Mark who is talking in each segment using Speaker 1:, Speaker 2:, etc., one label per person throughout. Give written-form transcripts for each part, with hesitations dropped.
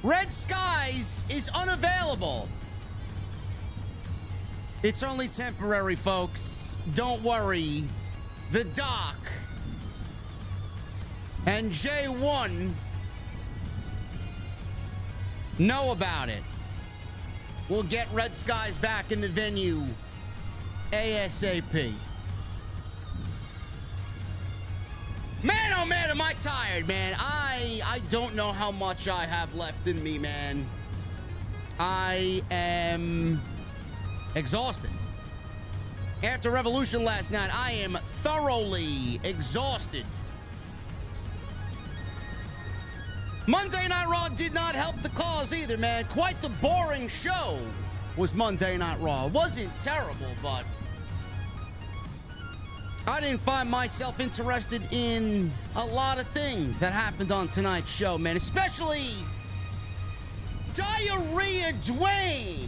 Speaker 1: Red Skies is unavailable. It's only temporary, folks. Don't worry. The Doc and J1 know about it. We'll get Red Skies back in the venue ASAP. Man, oh man, am I tired, man. I don't know how much I have left in me, man. I am exhausted. After Revolution last night, I am thoroughly exhausted. Monday Night Raw did not help the cause either, man. Quite the boring show was Monday Night Raw. It wasn't terrible, but I didn't find myself interested in a lot of things that happened on tonight's show, man. Especially Diarrhea Dwayne.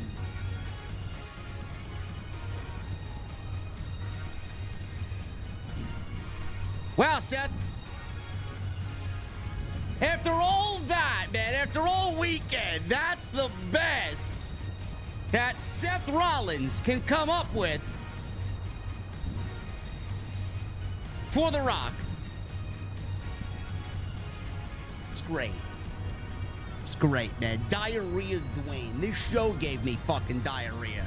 Speaker 1: Wow, Seth. After all that, man, after all weekend, that's the best that Seth Rollins can come up with for The Rock. It's great. It's great, man. Diarrhea Dwayne. This show gave me fucking diarrhea.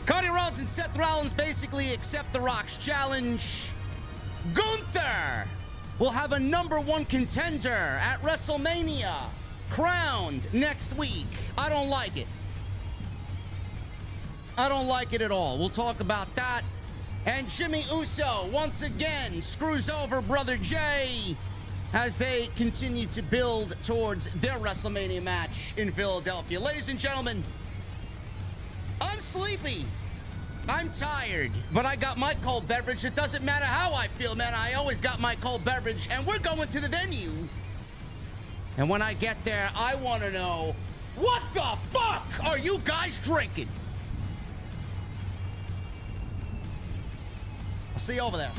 Speaker 1: Cody Rhodes and Seth Rollins basically accept The Rock's challenge. Gunther will have a #1 contender at WrestleMania, crowned next week. I don't like it. I don't like it at all. We'll talk about that. And Jey Uso, once again, screws over Brother Jey as they continue to build towards their WrestleMania match in Philadelphia. Ladies and gentlemen, I'm sleepy. I'm tired, but I got my cold beverage. It doesn't matter how I feel, man. I always got my cold beverage, and we're going to the venue. And when I get there, I want to know, what the fuck are you guys drinking? I'll see you over there.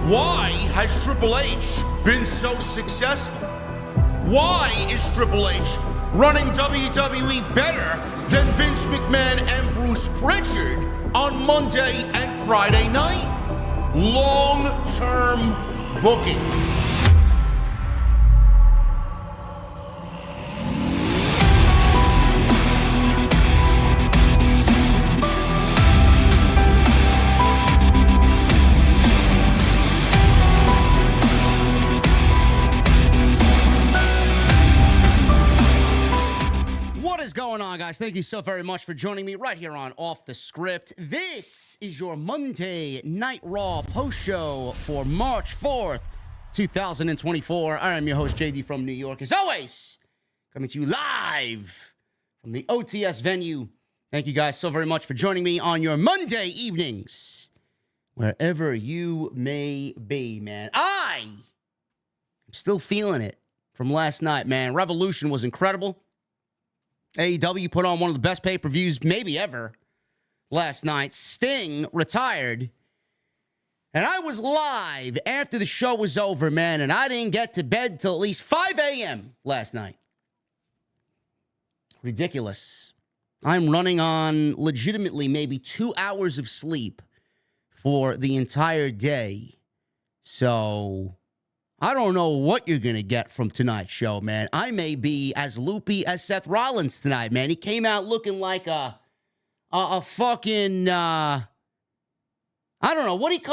Speaker 2: Why has Triple H been so successful? Why is Triple H running WWE better than Vince McMahon and Bruce Pritchard on Monday and Friday night? Long-term booking.
Speaker 1: Guys, thank you so very much for joining me right here on Off the Script. This is your Monday Night Raw post show for March 4th, 2024. I am your host, JD from New York. As always, coming to you live from the OTS venue. Thank you guys so very much for joining me on your Monday evenings, wherever you may be, man. I'm still feeling it from last night, man. Revolution was incredible. AEW put on one of the best pay-per-views maybe ever last night. Sting retired. And I was live after the show was over, man, and I didn't get to bed till at least 5 a.m. last night. Ridiculous. I'm running on legitimately maybe 2 hours of sleep for the entire day. So I don't know what you're going to get from tonight's show, man. I may be as loopy as Seth Rollins tonight, man. He came out looking like a fucking, I don't know. What'd he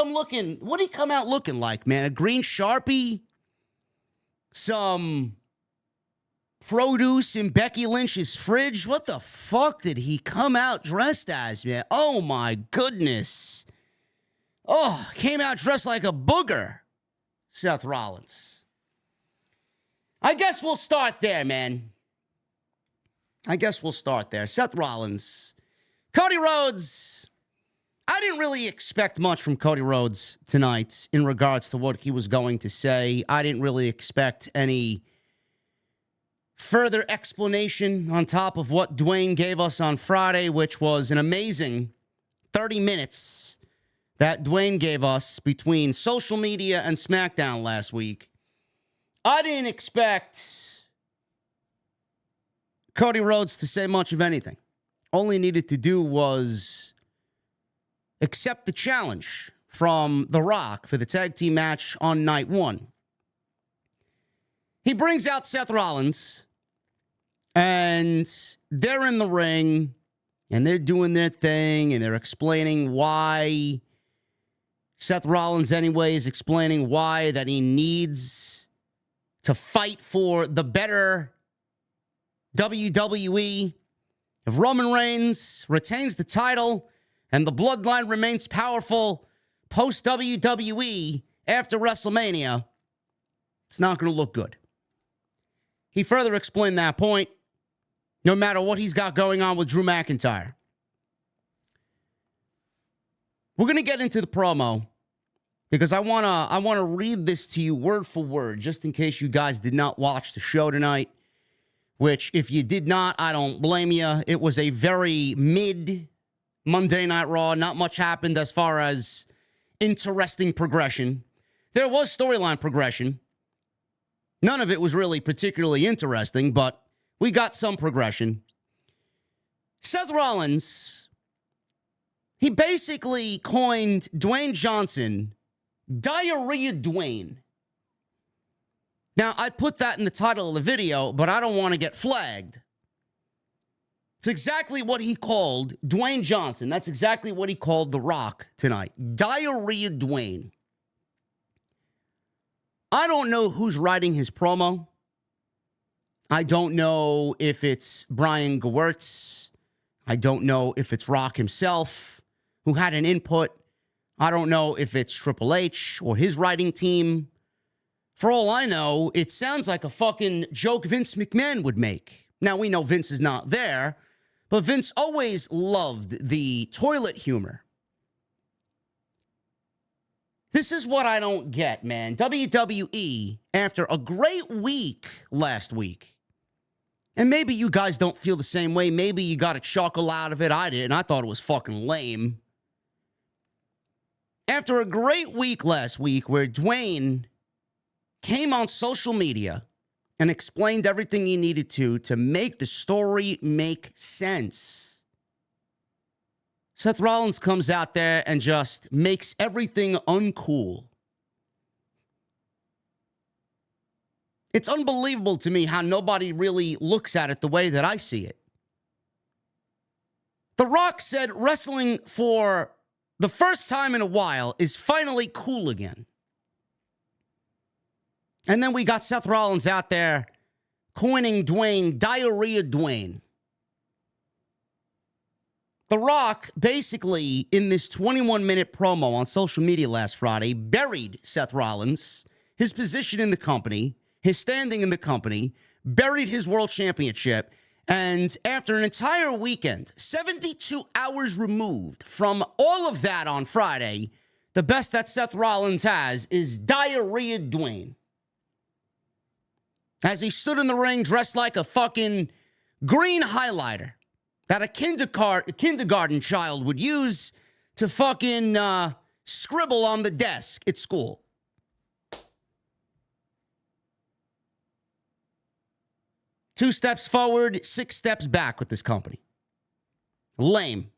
Speaker 1: come out looking like, man? A green Sharpie? Some produce in Becky Lynch's fridge? What the fuck did he come out dressed as, man? Oh, my goodness. Oh, came out dressed like a booger, Seth Rollins. I guess we'll start there, man. I guess we'll start there. Seth Rollins. Cody Rhodes. I didn't really expect much from Cody Rhodes tonight in regards to what he was going to say. I didn't really expect any further explanation on top of what Dwayne gave us on Friday, which was an amazing 30 minutes that Dwayne gave us between social media and SmackDown last week. I didn't expect Cody Rhodes to say much of anything. All he needed to do was accept the challenge from The Rock for the tag team match on night one. He brings out Seth Rollins, and they're in the ring, and they're doing their thing, and they're explaining why Seth Rollins, anyway, is explaining why that he needs to fight for the better WWE. If Roman Reigns retains the title and the bloodline remains powerful post-WWE after WrestleMania, it's not going to look good. He further explained that point, no matter what he's got going on with Drew McIntyre. We're going to get into the promo because I want to read this to you word for word, just in case you guys did not watch the show tonight, which if you did not, I don't blame you. It was a very mid Monday Night Raw. Not much happened as far as interesting progression. There was storyline progression. None of it was really particularly interesting, but we got some progression. Seth Rollins, he basically coined Dwayne Johnson Diarrhea Dwayne. Now, I put that in the title of the video, but I don't want to get flagged. It's exactly what he called Dwayne Johnson. That's exactly what he called The Rock tonight. Diarrhea Dwayne. I don't know who's writing his promo. I don't know if it's Brian Gewirtz. I don't know if it's Rock himself who had an input. I don't know if it's Triple H or his writing team. For all I know, it sounds like a fucking joke Vince McMahon would make. Now, we know Vince is not there, but Vince always loved the toilet humor. This is what I don't get, man. WWE, after a great week last week, and maybe you guys don't feel the same way. Maybe you got a chuckle out of it. I did, and I thought it was fucking lame. After a great week last week where Dwayne came on social media and explained everything he needed to make the story make sense, Seth Rollins comes out there and just makes everything uncool. It's unbelievable to me how nobody really looks at it the way that I see it. The Rock said wrestling for the first time in a while is finally cool again. And then we got Seth Rollins out there coining Dwayne Diarrhea Dwayne. The Rock, basically, in this 21-minute promo on social media last Friday, buried Seth Rollins, his position in the company, his standing in the company, buried his world championship, and after an entire weekend, 72 hours removed from all of that on Friday, the best that Seth Rollins has is Diarrhea Dwayne. As he stood in the ring dressed like a fucking green highlighter that a kindergarten child would use to fucking scribble on the desk at school. Two steps forward, 6 steps back with this company. Lame.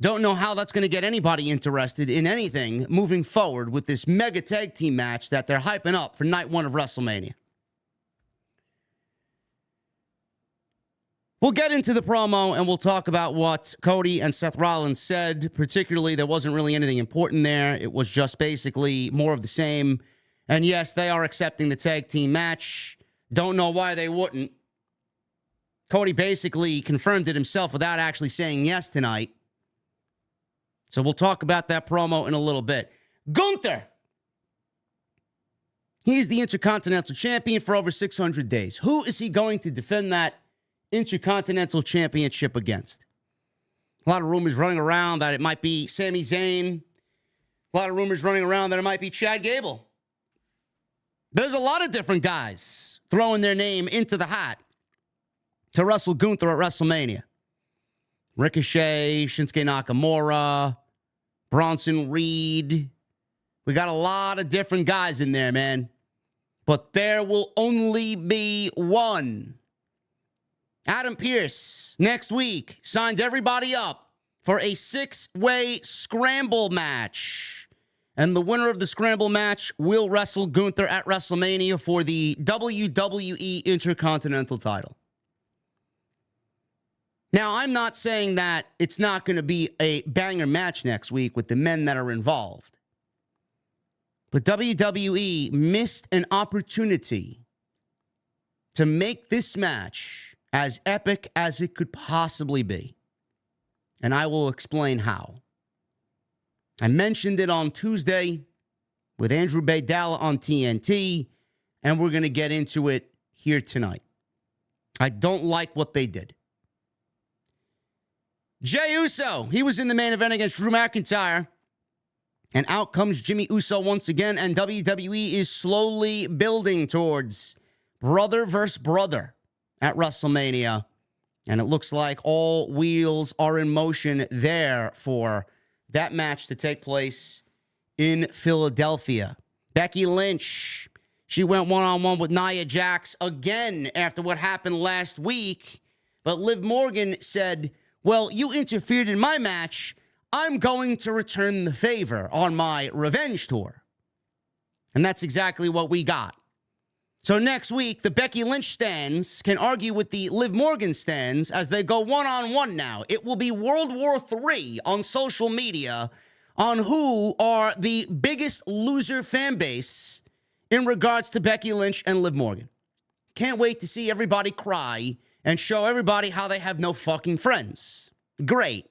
Speaker 1: Don't know how that's going to get anybody interested in anything moving forward with this mega tag team match that they're hyping up for night 1 of WrestleMania. We'll get into the promo and we'll talk about what Cody and Seth Rollins said. Particularly, there wasn't really anything important there. It was just basically more of the same. And yes, they are accepting the tag team match. Don't know why they wouldn't. Cody basically confirmed it himself without actually saying yes tonight. So we'll talk about that promo in a little bit. Gunther. He's the Intercontinental Champion for over 600 days. Who is he going to defend that Intercontinental Championship against? A lot of rumors running around that it might be Sami Zayn. A lot of rumors running around that it might be Chad Gable. There's a lot of different guys throwing their name into the hat to wrestle Gunther at WrestleMania. Ricochet, Shinsuke Nakamura, Bronson Reed. We got a lot of different guys in there, man. But there will only be one. Adam Pearce, next week, signed everybody up for a 6-way scramble match. And the winner of the scramble match will wrestle Gunther at WrestleMania for the WWE Intercontinental title. Now, I'm not saying that it's not going to be a banger match next week with the men that are involved. But WWE missed an opportunity to make this match as epic as it could possibly be. And I will explain how. I mentioned it on Tuesday with Andrew Baydala on TNT, and we're going to get into it here tonight. I don't like what they did. Jey Uso, he was in the main event against Drew McIntyre. And out comes Jimmy Uso once again, and WWE is slowly building towards brother versus brother at WrestleMania. And it looks like all wheels are in motion there for that match to take place in Philadelphia. Becky Lynch, she went one-on-one with Nia Jax again after what happened last week. But Liv Morgan said, well, you interfered in my match. I'm going to return the favor on my revenge tour. And that's exactly what we got. So next week, the Becky Lynch stands can argue with the Liv Morgan stands as they go one-on-one now. It will be World War III on social media on who are the biggest loser fan base in regards to Becky Lynch and Liv Morgan. Can't wait to see everybody cry and show everybody how they have no fucking friends. Great.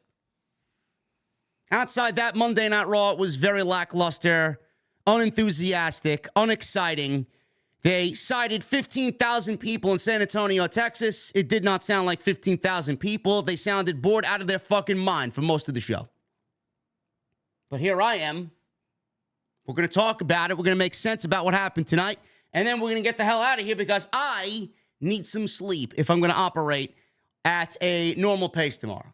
Speaker 1: Outside that, Monday Night Raw was very lackluster, unenthusiastic, unexciting. They cited 15,000 people in San Antonio, Texas. It did not sound like 15,000 people. They sounded bored out of their fucking mind for most of the show. But here I am. We're going to talk about it. We're going to make sense about what happened tonight. And then we're going to get the hell out of here because I need some sleep if I'm going to operate at a normal pace tomorrow.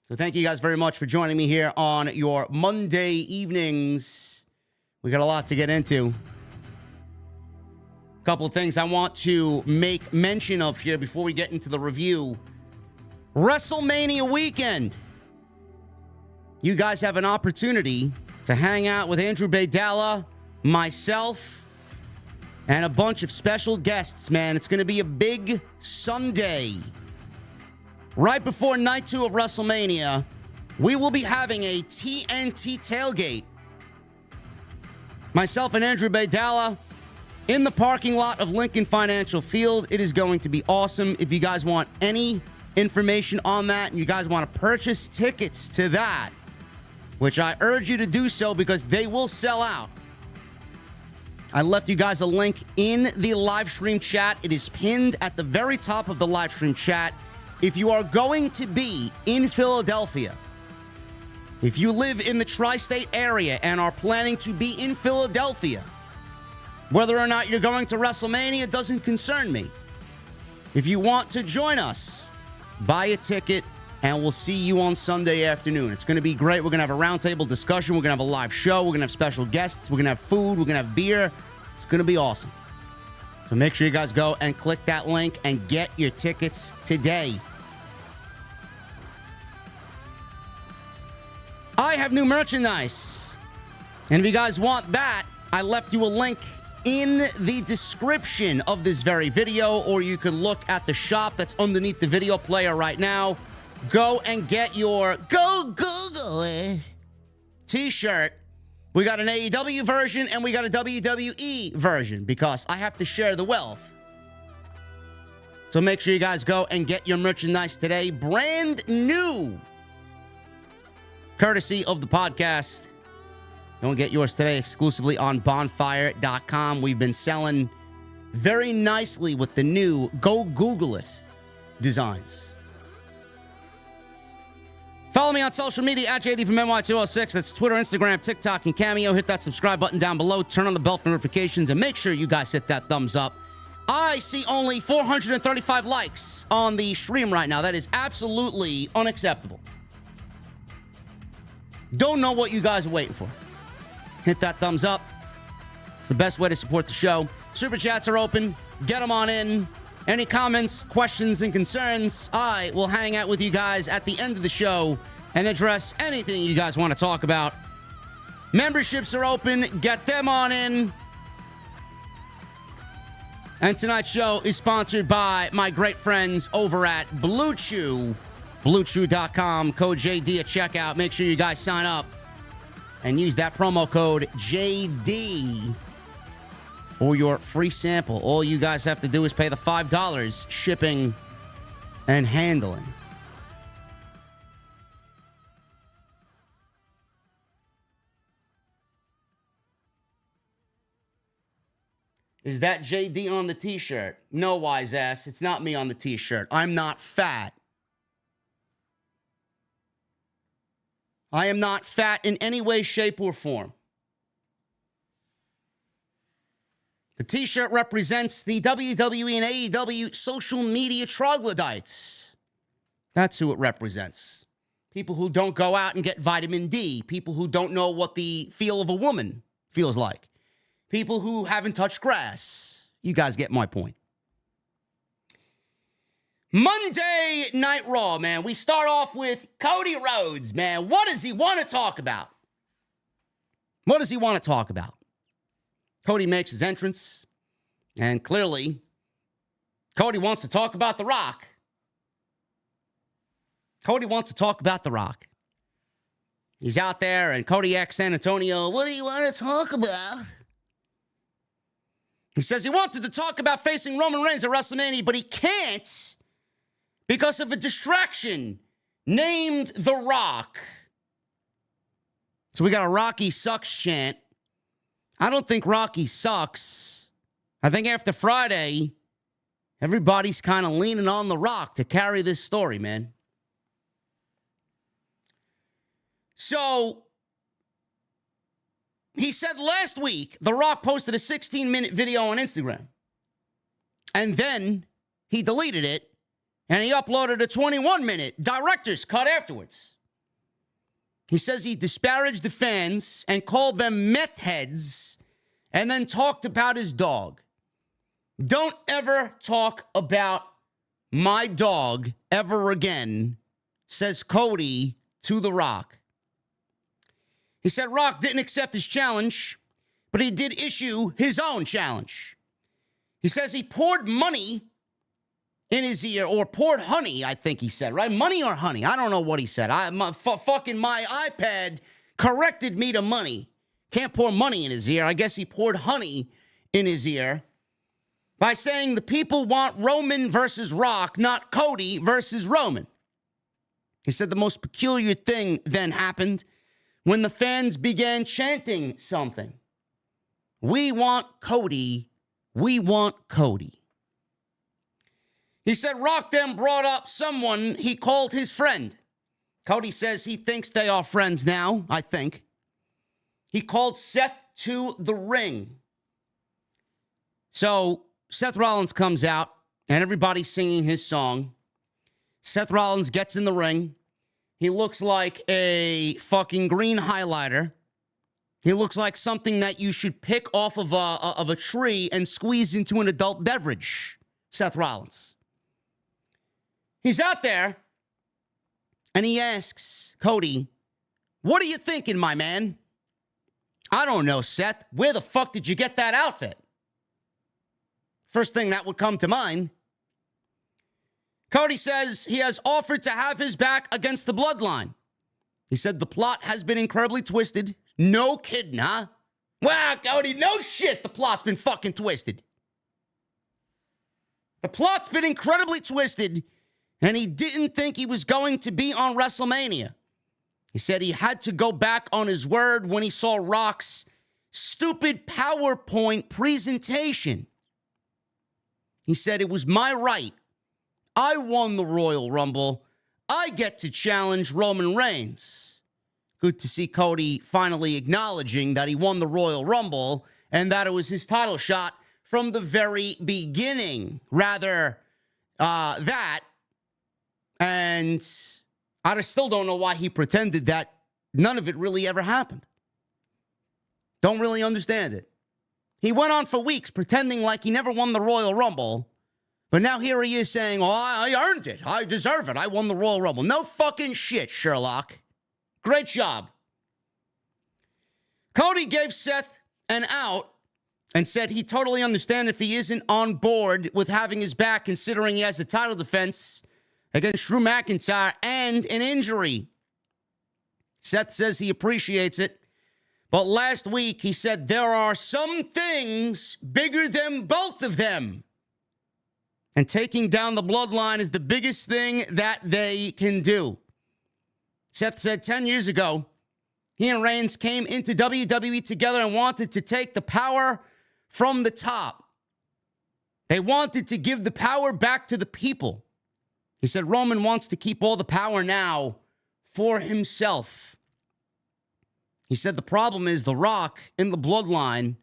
Speaker 1: So thank you guys very much for joining me here on your Monday evenings. We got a lot to get into. A couple of things I want to make mention of here before we get into the review. WrestleMania weekend. You guys have an opportunity to hang out with Andrew Baydala, myself, and a bunch of special guests, man. It's going to be a big Sunday. Right before night 2 of WrestleMania, we will be having a TNT tailgate. Myself and Andrew Baydala in the parking lot of Lincoln Financial Field. It is going to be awesome. If you guys want any information on that and you guys want to purchase tickets to that, which I urge you to do so because they will sell out. I left you guys a link in the live stream chat. It is pinned at the very top of the live stream chat. If you are going to be in Philadelphia, if you live in the tri-state area and are planning to be in Philadelphia, whether or not you're going to WrestleMania doesn't concern me. If you want to join us, buy a ticket And we'll see you on Sunday afternoon. It's going to be great. We're going to have a roundtable discussion. We're going to have a live show. We're going to have special guests. We're going to have food. We're going to have beer. It's going to be awesome. So make sure you guys go and click that link and get your tickets today. I have new merchandise. And if you guys want that, I left you a link in the description of this very video, or you can look at the shop that's underneath the video player right now. Go and get your Go Google It t-shirt. We got an AEW version and we got a WWE version because I have to share the wealth. So make sure you guys go and get your merchandise today. Brand new. Courtesy of the podcast. Go and get yours today exclusively on bonfire.com. We've been selling very nicely with the new Go Google It designs. Follow me on social media at JDfromNY206. That's Twitter, Instagram, TikTok, and Cameo. Hit that subscribe button down below. Turn on the bell for notifications, and make sure you guys hit that thumbs up. I see only 435 likes on the stream right now. That is absolutely unacceptable. Don't know what you guys are waiting for. Hit that thumbs up. It's the best way to support the show. Super chats are open. Get them on in. Any comments, questions, and concerns, I will hang out with you guys at the end of the show and address anything you guys want to talk about. Memberships are open. Get them on in. And tonight's show is sponsored by my great friends over at Blue Chew. BlueChew.com. Code JD at checkout. Make sure you guys sign up and use that promo code JD for your free sample. All you guys have to do is pay the $5 shipping and handling. Is that JD on the t-shirt? No, wise ass. It's not me on the t-shirt. I'm not fat. I am not fat in any way, shape, or form. The t-shirt represents the WWE and AEW social media troglodytes. That's who it represents. People who don't go out and get vitamin D. People who don't know what the feel of a woman feels like. People who haven't touched grass. You guys get my point. Monday Night Raw, man. We start off with Cody Rhodes, man. What does he want to talk about? What does he want to talk about? Cody makes his entrance, and clearly, Cody wants to talk about The Rock. Cody wants to talk about The Rock. He's out there, and Cody asks San Antonio, what do you want to talk about? He says he wanted to talk about facing Roman Reigns at WrestleMania, but he can't because of a distraction named The Rock. So we got a Rocky sucks chant. I don't think Rocky sucks. I think after Friday, everybody's kind of leaning on The Rock to carry this story, man. So he said last week, The Rock posted a 16-minute video on Instagram. And then he deleted it, and he uploaded a 21-minute director's cut afterwards. He says he disparaged the fans and called them meth heads, and then talked about his dog. Don't ever talk about my dog ever again, says Cody to The Rock. He said Rock didn't accept his challenge, but he did issue his own challenge. He says he poured money in his ear, or poured honey, I think he said, right? Money or honey? I don't know what he said. My iPad corrected me to money. Can't pour money in his ear. I guess he poured honey in his ear by saying the people want Roman versus Rock, not Cody versus Roman. He said the most peculiar thing then happened when the fans began chanting something. We want Cody. We want Cody. He said Rock then brought up someone he called his friend. Cody says he thinks they are friends now, I think. He called Seth to the ring. So Seth Rollins comes out, and everybody's singing his song. Seth Rollins gets in the ring. He looks like a fucking green highlighter. He looks like something that you should pick off of a tree and squeeze into an adult beverage. Seth Rollins. He's out there, and he asks Cody, "What are you thinking, my man?" "I don't know, Seth. Where the fuck did you get that outfit?" First thing that would come to mind. Cody says he has offered to have his back against the Bloodline. He said the plot has been incredibly twisted. No kidding, huh? Wow, Cody, no shit. The plot's been fucking twisted. The plot's been incredibly twisted, and he didn't think he was going to be on WrestleMania. He said he had to go back on his word when he saw Rock's stupid PowerPoint presentation. He said it was my right. I won the Royal Rumble. I get to challenge Roman Reigns. Good to see Cody finally acknowledging that he won the Royal Rumble and that it was his title shot from the very beginning. Rather, that. And I still don't know why he pretended that none of it really ever happened. Don't really understand it. He went on for weeks pretending like he never won the Royal Rumble. But now here he is saying, "Oh, I earned it. I deserve it. I won the Royal Rumble." No fucking shit, Sherlock. Great job. Cody gave Seth an out and said he totally understands if he isn't on board with having his back, considering he has a title defense against Drew McIntyre and an injury. Seth says he appreciates it. But last week he said there are some things bigger than both of them. And taking down the Bloodline is the biggest thing that they can do. Seth said 10 years ago, he and Reigns came into WWE together and wanted to take the power from the top. They wanted to give the power back to the people. He said Roman wants to keep all the power now for himself. He said the problem is The Rock in the Bloodline,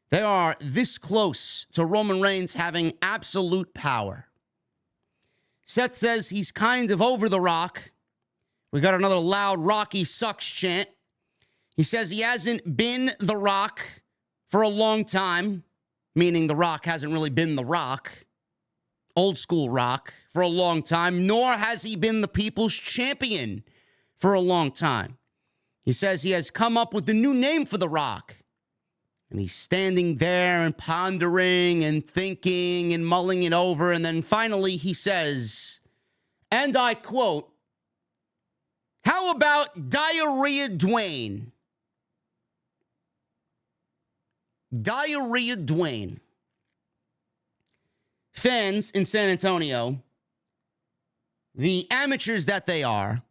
Speaker 1: they are this close to Roman Reigns having absolute power. Seth says he's kind of over The Rock. We got another loud Rocky sucks chant. He says he hasn't been The Rock for a long time, meaning The Rock hasn't really been The Rock, old school Rock, for a long time, nor has he been the people's champion for a long time. He says he has come up with a new name for The Rock. And he's standing there and pondering and thinking and mulling it over. And then finally he says, and I quote, "How about Diarrhea Dwayne?" Diarrhea Dwayne. Fans in San Antonio, the amateurs that they are,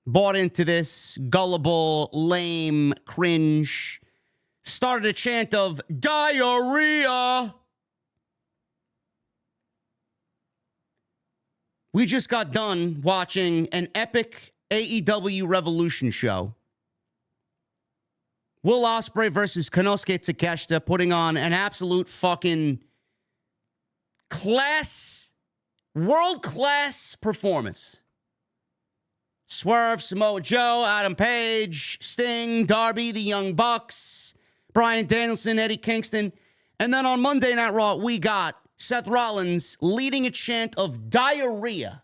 Speaker 1: bought into this gullible, lame, cringe, started a chant of diarrhea. We just got done watching an epic AEW Revolution show. Will Ospreay versus Konosuke Takeshita putting on an absolute fucking world-class performance. Swerve, Samoa Joe, Adam Page, Sting, Darby, the Young Bucks, Bryan Danielson, Eddie Kingston. And then on Monday Night Raw, we got Seth Rollins leading a chant of diarrhea.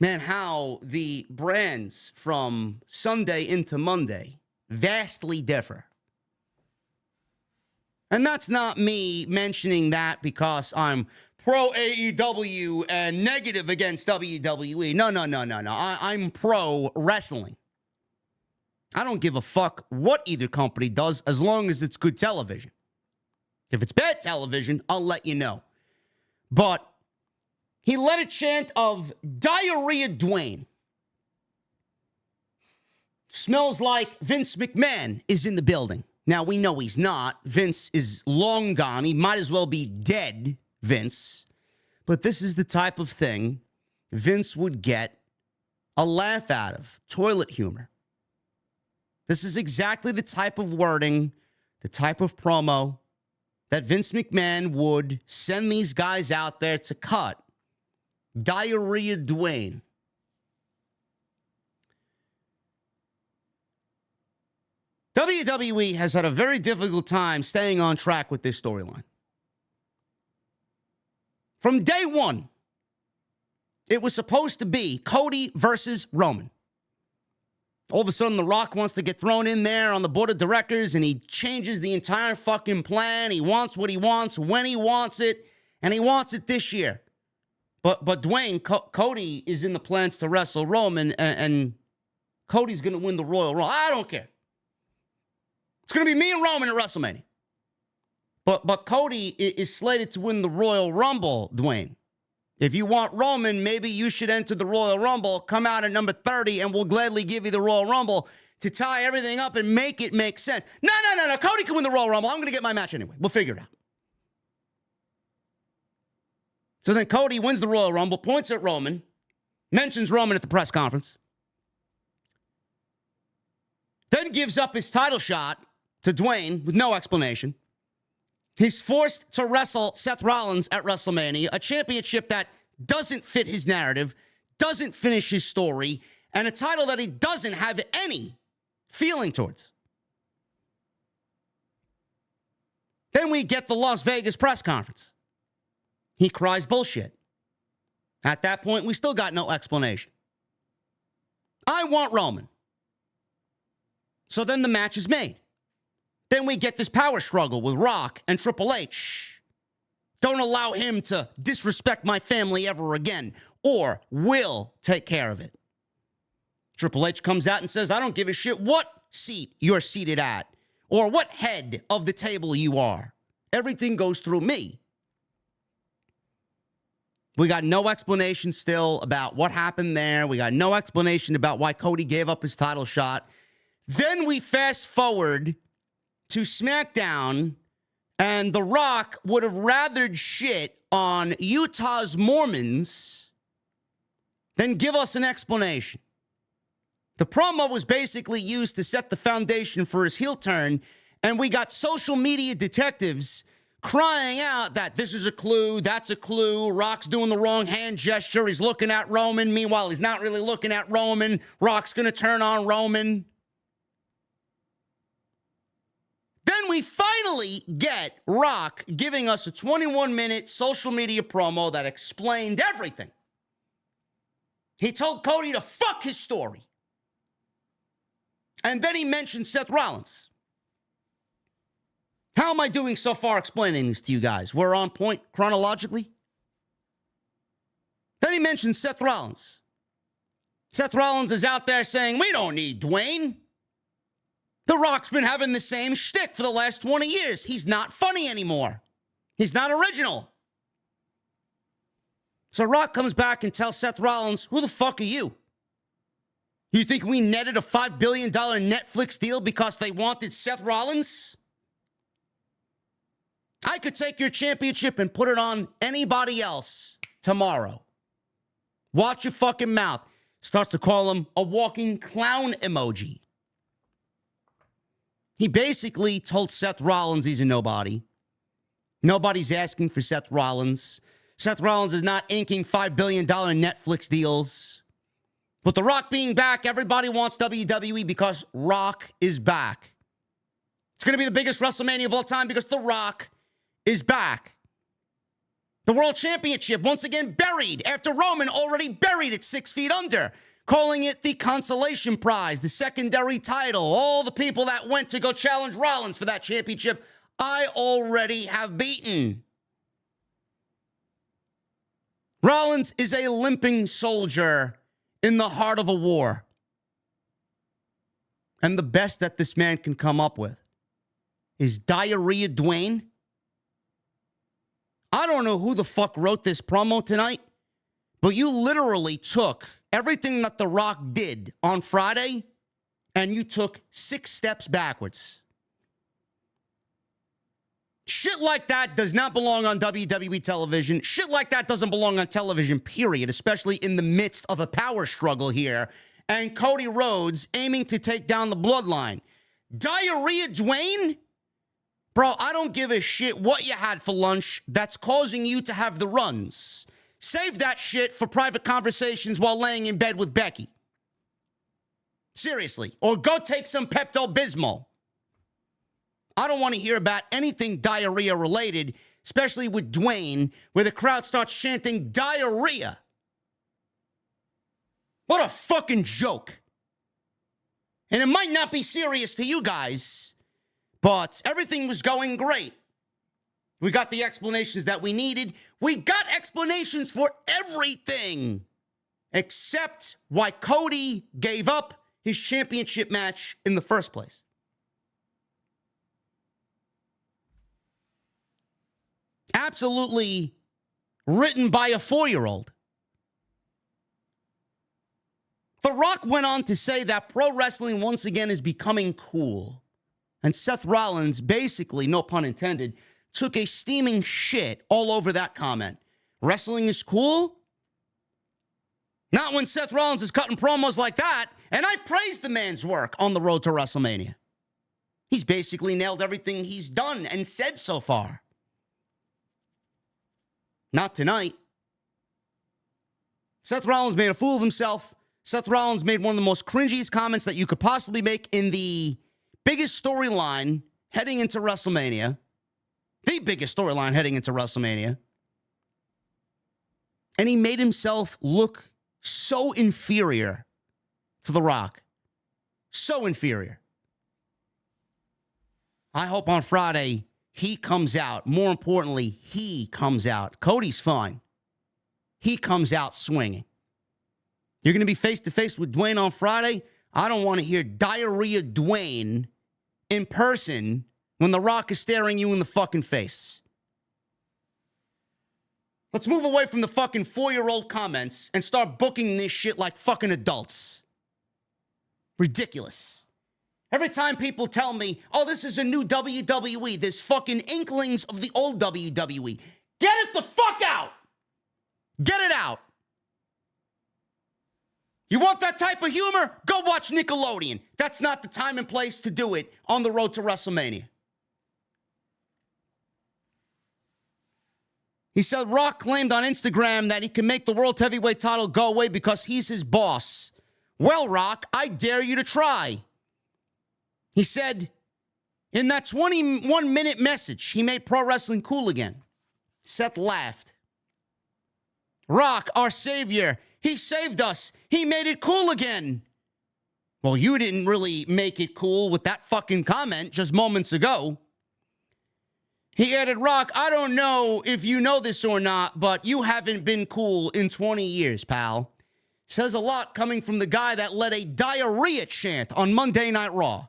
Speaker 1: Man, how the brands from Sunday into Monday vastly differ. And that's not me mentioning that because I'm pro AEW and negative against WWE. No. I'm pro wrestling. I don't give a fuck what either company does as long as it's good television. If it's bad television, I'll let you know. But he led a chant of Diarrhea Dwayne. Smells like Vince McMahon is in the building. Now, we know he's not. Vince is long gone. He might as well be dead, Vince. But this is the type of thing Vince would get a laugh out of. Toilet humor. This is exactly the type of wording, the type of promo that Vince McMahon would send these guys out there to cut Diarrhea Dwayne. WWE has had a very difficult time staying on track with this storyline. From day one, it was supposed to be Cody versus Roman. All of a sudden, The Rock wants to get thrown in there on the board of directors, and he changes the entire fucking plan. He wants what he wants, when he wants it, and he wants it this year. But Dwayne, Cody is in the plans to wrestle Roman, and Cody's going to win the Royal Rumble. I don't care. It's going to be me and Roman at WrestleMania. But Cody is slated to win the Royal Rumble, Dwayne. If you want Roman, maybe you should enter the Royal Rumble, come out at number 30, and we'll gladly give you the Royal Rumble to tie everything up and make it make sense. No. Cody can win the Royal Rumble. I'm going to get my match anyway. We'll figure it out. So then Cody wins the Royal Rumble, points at Roman, mentions Roman at the press conference, then gives up his title shot to Dwayne with no explanation. He's forced to wrestle Seth Rollins at WrestleMania, a championship that doesn't fit his narrative, doesn't finish his story, and a title that he doesn't have any feeling towards. Then we get the Las Vegas press conference. He cries bullshit. At that point, we still got no explanation. I want Roman. So then the match is made. Then we get this power struggle with Rock and Triple H. Don't allow him to disrespect my family ever again, or we'll take care of it. Triple H comes out and says, I don't give a shit what seat you're seated at, or what head of the table you are. Everything goes through me. We got no explanation still about what happened there. We got no explanation about why Cody gave up his title shot. Then we fast forward to SmackDown, and The Rock would have rathered shit on Utah's Mormons than give us an explanation. The promo was basically used to set the foundation for his heel turn, and we got social media detectives crying out that this is a clue, that's a clue, Rock's doing the wrong hand gesture, he's looking at Roman, meanwhile he's not really looking at Roman, Rock's gonna turn on Roman. Then we finally get Rock giving us a 21-minute social media promo that explained everything. He told Cody to fuck his story. And then he mentioned Seth Rollins. How am I doing so far explaining this to you guys? We're on point chronologically? Then he mentioned Seth Rollins. Seth Rollins is out there saying, we don't need Dwayne. The Rock's been having the same shtick for the last 20 years. He's not funny anymore. He's not original. So Rock comes back and tells Seth Rollins, who the fuck are you? You think we netted a $5 billion Netflix deal because they wanted Seth Rollins? I could take your championship and put it on anybody else tomorrow. Watch your fucking mouth. Starts to call him a walking clown emoji. He basically told Seth Rollins he's a nobody. Nobody's asking for Seth Rollins. Seth Rollins is not inking $5 billion Netflix deals. With The Rock being back, everybody wants WWE because Rock is back. It's going to be the biggest WrestleMania of all time because The Rock is back. The World Championship once again buried after Roman already buried it 6 feet under, calling it the consolation prize, the secondary title. All the people that went to go challenge Rollins for that championship, I already have beaten. Rollins is a limping soldier in the heart of a war. And the best that this man can come up with is Diarrhea Dwayne. I don't know who the fuck wrote this promo tonight, but you literally took everything that The Rock did on Friday and you took 6 steps backwards. Shit like that does not belong on WWE television. Shit like that doesn't belong on television, period, especially in the midst of a power struggle here. And Cody Rhodes aiming to take down the bloodline. Diarrhea Dwayne? Bro, I don't give a shit what you had for lunch that's causing you to have the runs. Save that shit for private conversations while laying in bed with Becky. Seriously. Or go take some Pepto-Bismol. I don't want to hear about anything diarrhea related, especially with Dwayne, where the crowd starts chanting diarrhea. What a fucking joke. And it might not be serious to you guys, but everything was going great. We got the explanations that we needed. We got explanations for everything except why Cody gave up his championship match in the first place. Absolutely written by a 4-year-old. The Rock went on to say that pro wrestling once again is becoming cool. And Seth Rollins basically, no pun intended, took a steaming shit all over that comment. Wrestling is cool? Not when Seth Rollins is cutting promos like that. And I praise the man's work on the road to WrestleMania. He's basically nailed everything he's done and said so far. Not tonight. Seth Rollins made a fool of himself. Seth Rollins made one of the most cringiest comments that you could possibly make in the biggest storyline heading into WrestleMania. The biggest storyline heading into WrestleMania. And he made himself look so inferior to The Rock. So inferior. I hope on Friday he comes out. More importantly, he comes out. Cody's fine. He comes out swinging. You're going to be face-to-face with Dwayne on Friday? I don't want to hear diarrhea Dwayne in person when The Rock is staring you in the fucking face. Let's move away from the fucking 4-year-old comments and start booking this shit like fucking adults. Ridiculous. Every time people tell me, oh, this is a new WWE, there's fucking inklings of the old WWE. Get it the fuck out. Get it out. You want that type of humor? Go watch Nickelodeon. That's not the time and place to do it on the road to WrestleMania. He said Rock claimed on Instagram that he can make the World Heavyweight title go away because he's his boss. Well, Rock, I dare you to try. He said in that 21-minute message, he made pro wrestling cool again. Seth laughed. Rock, our savior, he saved us. He made it cool again. Well, you didn't really make it cool with that fucking comment just moments ago. He added, Rock, I don't know if you know this or not, but you haven't been cool in 20 years, pal. Says a lot coming from the guy that led a diarrhea chant on Monday Night Raw.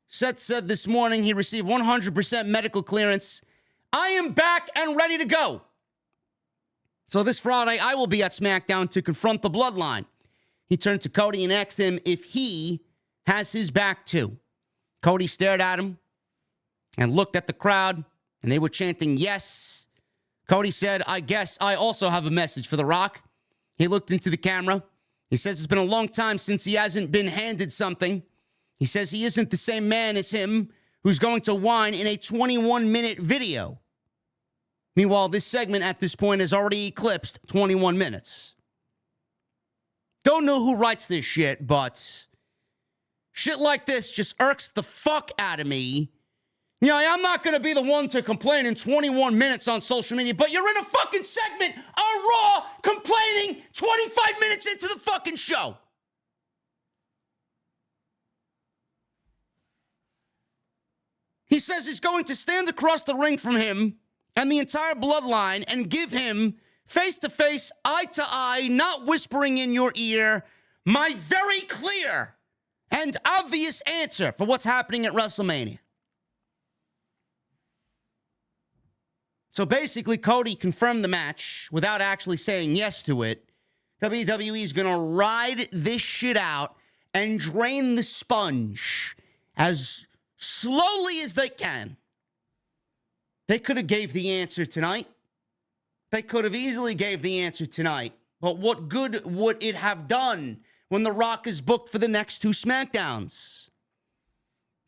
Speaker 1: Seth said this morning he received 100% medical clearance. I am back and ready to go. So this Friday, I will be at SmackDown to confront the Bloodline. He turned to Cody and asked him if he has his back too. Cody stared at him and looked at the crowd, and they were chanting yes. Cody said, I guess I also have a message for The Rock. He looked into the camera. He says it's been a long time since he hasn't been handed something. He says he isn't the same man as him who's going to whine in a 21-minute video. Meanwhile, this segment at this point has already eclipsed 21 minutes. Don't know who writes this shit, but shit like this just irks the fuck out of me. You know, I'm not going to be the one to complain in 21 minutes on social media, but you're in a fucking segment on Raw complaining 25 minutes into the fucking show. He says he's going to stand across the ring from him and the entire Bloodline and give him face-to-face, eye-to-eye, not whispering in your ear, my very clear and obvious answer for what's happening at WrestleMania. So basically, Cody confirmed the match without actually saying yes to it. WWE is going to ride this shit out and drain the sponge as slowly as they can. They could have gave the answer tonight. They could have easily gave the answer tonight. But what good would it have done when The Rock is booked for the next 2 SmackDowns?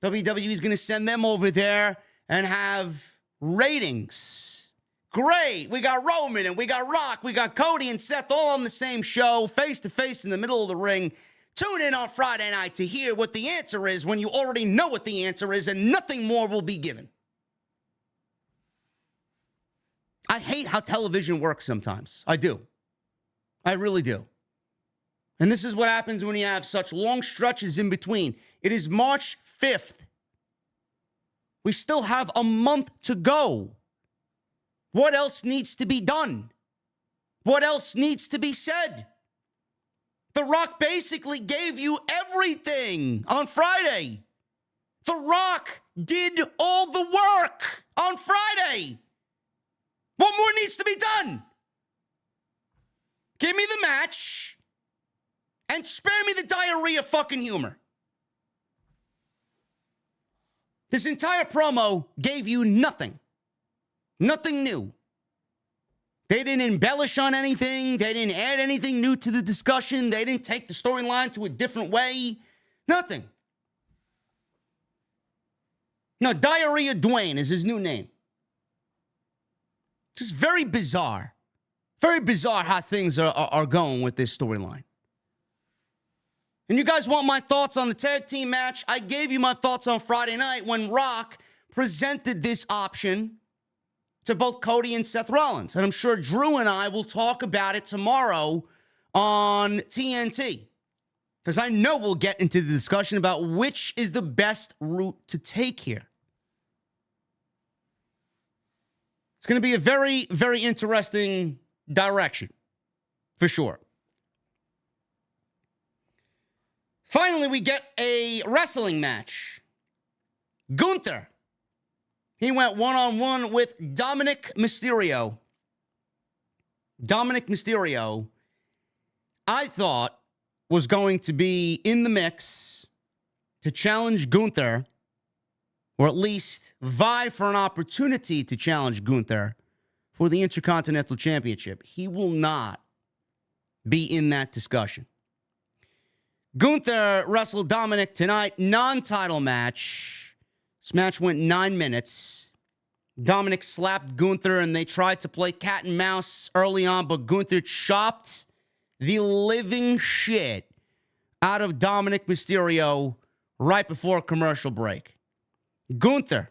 Speaker 1: WWE is going to send them over there and have ratings. Great. We got Roman and we got Rock. We got Cody and Seth all on the same show, face to face in the middle of the ring. Tune in on Friday night to hear what the answer is when you already know what the answer is and nothing more will be given. I hate how television works sometimes. I do. I really do. And this is what happens when you have such long stretches in between. It is March 5th. We still have a month to go. What else needs to be done? What else needs to be said? The Rock basically gave you everything on Friday. The Rock did all the work on Friday. What more needs to be done? Give me the match and spare me the diarrhea fucking humor. This entire promo gave you nothing. Nothing new. They didn't embellish on anything. They didn't add anything new to the discussion. They didn't take the storyline to a different way. Nothing. No, Diarrhea Dwayne is his new name. Just very bizarre. Very bizarre how things are going with this storyline. And you guys want my thoughts on the tag team match? I gave you my thoughts on Friday night when Rock presented this option to both Cody and Seth Rollins. And I'm sure Drew and I will talk about it tomorrow on TNT. Because I know we'll get into the discussion about which is the best route to take here. It's going to be a very, very interesting direction, for sure. Finally, we get a wrestling match. Gunther. He went one-on-one with Dominic Mysterio. Dominic Mysterio, I thought, was going to be in the mix to challenge Gunther, or at least vie for an opportunity to challenge Gunther for the Intercontinental Championship. He will not be in that discussion. Gunther wrestled Dominic tonight, non-title match. This match went 9 minutes. Dominic slapped Gunther, and they tried to play cat and mouse early on, but Gunther chopped the living shit out of Dominic Mysterio right before a commercial break. Gunther,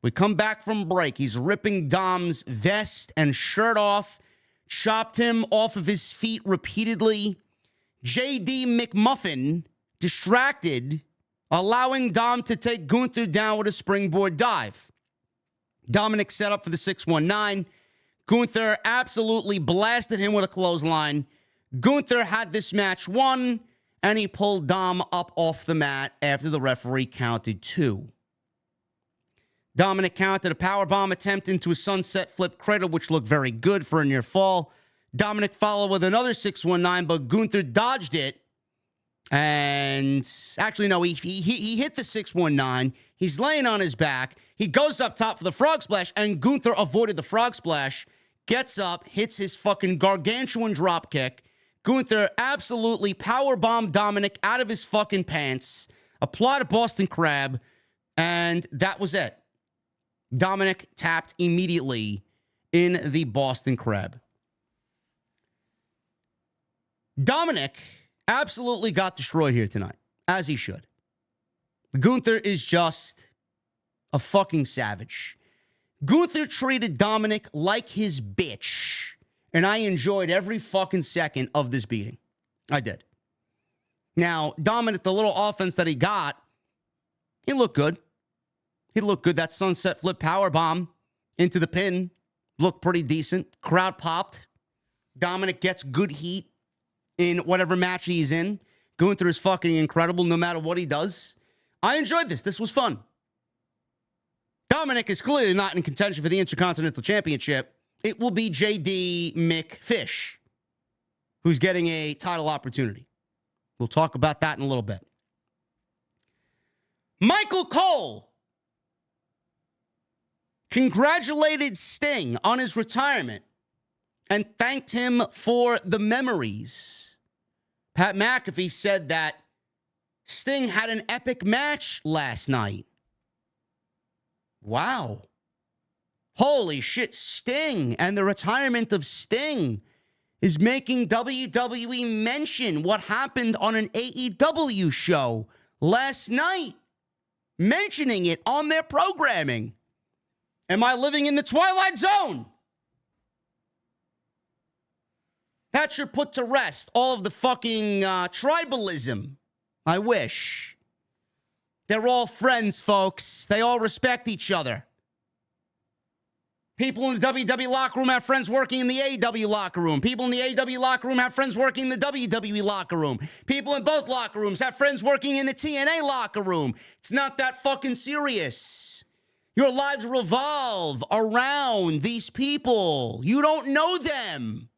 Speaker 1: we come back from break. He's ripping Dom's vest and shirt off, chopped him off of his feet repeatedly. JD McMuffin distracted, allowing Dom to take Gunther down with a springboard dive. Dominic set up for the 619. Gunther absolutely blasted him with a clothesline. Gunther had this match won, and he pulled Dom up off the mat after the referee counted 2. Dominic counted a powerbomb attempt into a sunset flip cradle, which looked very good for a near fall. Dominic followed with another 619, but Gunther dodged it. And actually, no, he hit the 619. He's laying on his back. He goes up top for the frog splash, and Gunther avoided the frog splash. Gets up, hits his fucking gargantuan drop kick. Gunther absolutely powerbombed Dominic out of his fucking pants. Applied a Boston Crab, and that was it. Dominic tapped immediately in the Boston Crab. Dominic absolutely got destroyed here tonight, as he should. Gunther is just a fucking savage. Gunther treated Dominic like his bitch, and I enjoyed every fucking second of this beating. I did. Now, Dominic, the little offense that he got, he looked good. He looked good. That sunset flip powerbomb into the pin looked pretty decent. Crowd popped. Dominic gets good heat in whatever match he's in. Gunther is fucking incredible no matter what he does. I enjoyed this. This was fun. Dominic is clearly not in contention for the Intercontinental Championship. It will be JD McFish, who's getting a title opportunity. We'll talk about that in a little bit. Michael Cole congratulated Sting on his retirement and thanked him for the memories. Pat McAfee said that Sting had an epic match last night. Wow. Holy shit, Sting and the retirement of Sting is making WWE mention what happened on an AEW show last night. Mentioning it on their programming. Am I living in the Twilight Zone? That should put to rest all of the fucking tribalism. I wish. They're all friends, folks. They all respect each other. People in the WWE locker room have friends working in the AEW locker room. People in the AEW locker room have friends working in the WWE locker room. People in both locker rooms have friends working in the TNA locker room. It's not that fucking serious. Your lives revolve around these people. You don't know them.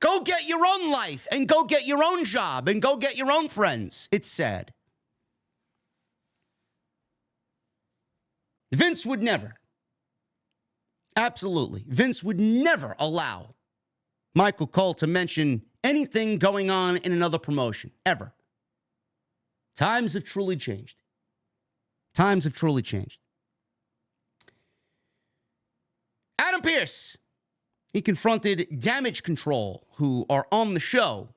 Speaker 1: Go get your own life and go get your own job and go get your own friends. It's sad. Vince would never. Absolutely. Vince would never allow Michael Cole to mention anything going on in another promotion, ever. Times have truly changed. Times have truly changed. Adam Pearce, he confronted Damage Control, who are on the show.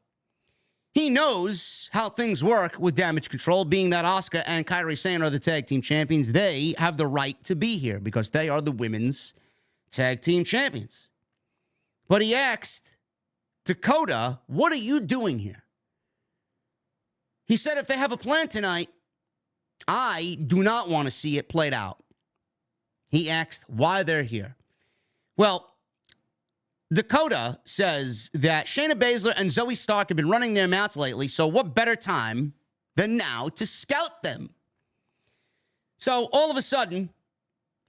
Speaker 1: He knows how things work with Damage Control, being that Asuka and Kairi Sane are the tag team champions. They have the right to be here because they are the women's tag team champions. But he asked Dakota, what are you doing here? He said if they have a plan tonight, I do not want to see it played out. He asked why they're here. Well, Dakota says that Shayna Baszler and Zoe Stark have been running their mouths lately, so what better time than now to scout them? So all of a sudden,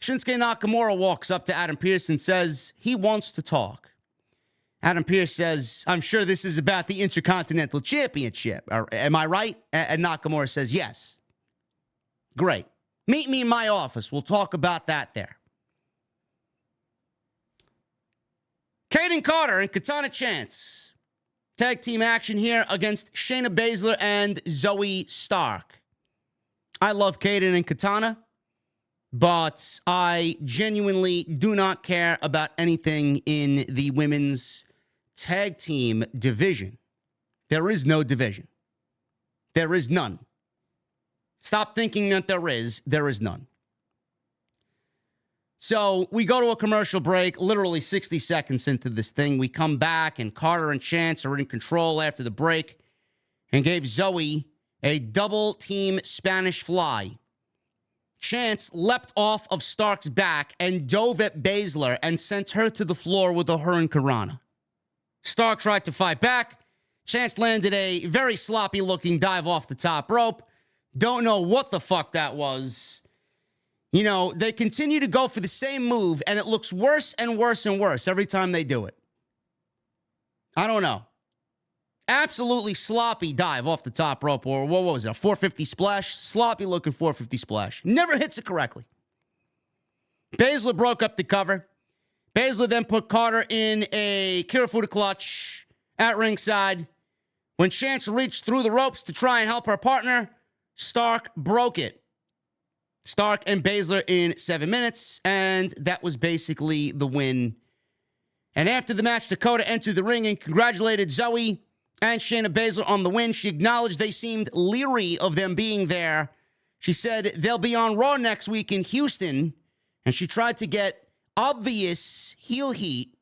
Speaker 1: Shinsuke Nakamura walks up to Adam Pearce and says he wants to talk. Adam Pearce says, I'm sure this is about the Intercontinental Championship. Am I right? And Nakamura says, yes. Great. Meet me in my office. We'll talk about that there. Kaden Carter and Katana Chance. Tag team action here against Shayna Baszler and Zoe Stark. I love Kaden and Katana, but I genuinely do not care about anything in the women's tag team division. There is no division. There is none. Stop thinking that there is. There is none. So we go to a commercial break, literally 60 seconds into this thing. We come back, and Carter and Chance are in control after the break and gave Zoe a double-team Spanish fly. Chance leapt off of Stark's back and dove at Baszler and sent her to the floor with a Hurricanrana. Stark tried to fight back. Chance landed a very sloppy-looking dive off the top rope. Don't know what the fuck that was. You know, they continue to go for the same move, and it looks worse and worse and worse every time they do it. I don't know. Absolutely sloppy dive off the top rope, or what was it, a 450 splash? Sloppy-looking 450 splash. Never hits it correctly. Baszler broke up the cover. Baszler then put Carter in a Kirifuda clutch at ringside. When Chance reached through the ropes to try and help her partner, Stark broke it. Stark and Baszler in 7 minutes, and that was basically the win. And after the match, Dakota entered the ring and congratulated Zoe and Shayna Baszler on the win. She acknowledged they seemed leery of them being there. She said they'll be on Raw next week in Houston, and she tried to get obvious heel heat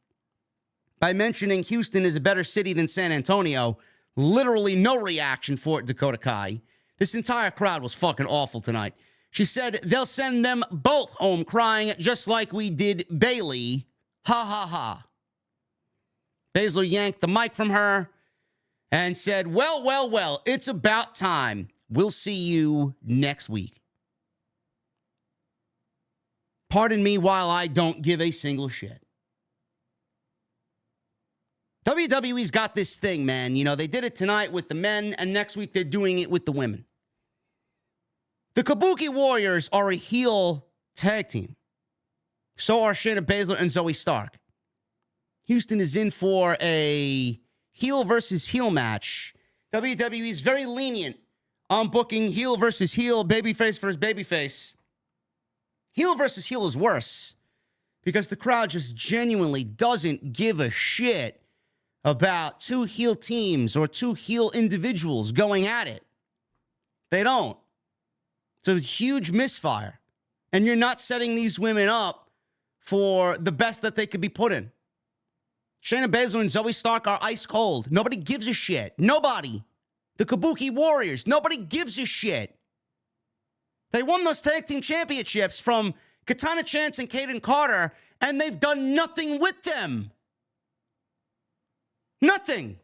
Speaker 1: by mentioning Houston is a better city than San Antonio. Literally no reaction for Dakota Kai. This entire crowd was fucking awful tonight. She said they'll send them both home crying just like we did Bayley. Ha ha ha. Baszler yanked the mic from her and said, well, it's about time. We'll see you next week. Pardon me while I don't give a single shit. WWE's got this thing, man. You know, they did it tonight with the men, and next week they're doing it with the women. The Kabuki Warriors are a heel tag team. So are Shayna Baszler and Zoe Stark. Houston is in for a heel versus heel match. WWE is very lenient I'm booking heel versus heel, babyface versus babyface. Heel versus heel is worse because the crowd just genuinely doesn't give a shit about two heel teams or two heel individuals going at it. They don't. It's a huge misfire. And you're not setting these women up for the best that they could be put in. Shayna Baszler and Zoe Stark are ice cold. Nobody gives a shit. Nobody. The Kabuki Warriors. Nobody gives a shit. They won those tag team championships from Katana Chance and Kaden Carter, and they've done nothing with them. Nothing.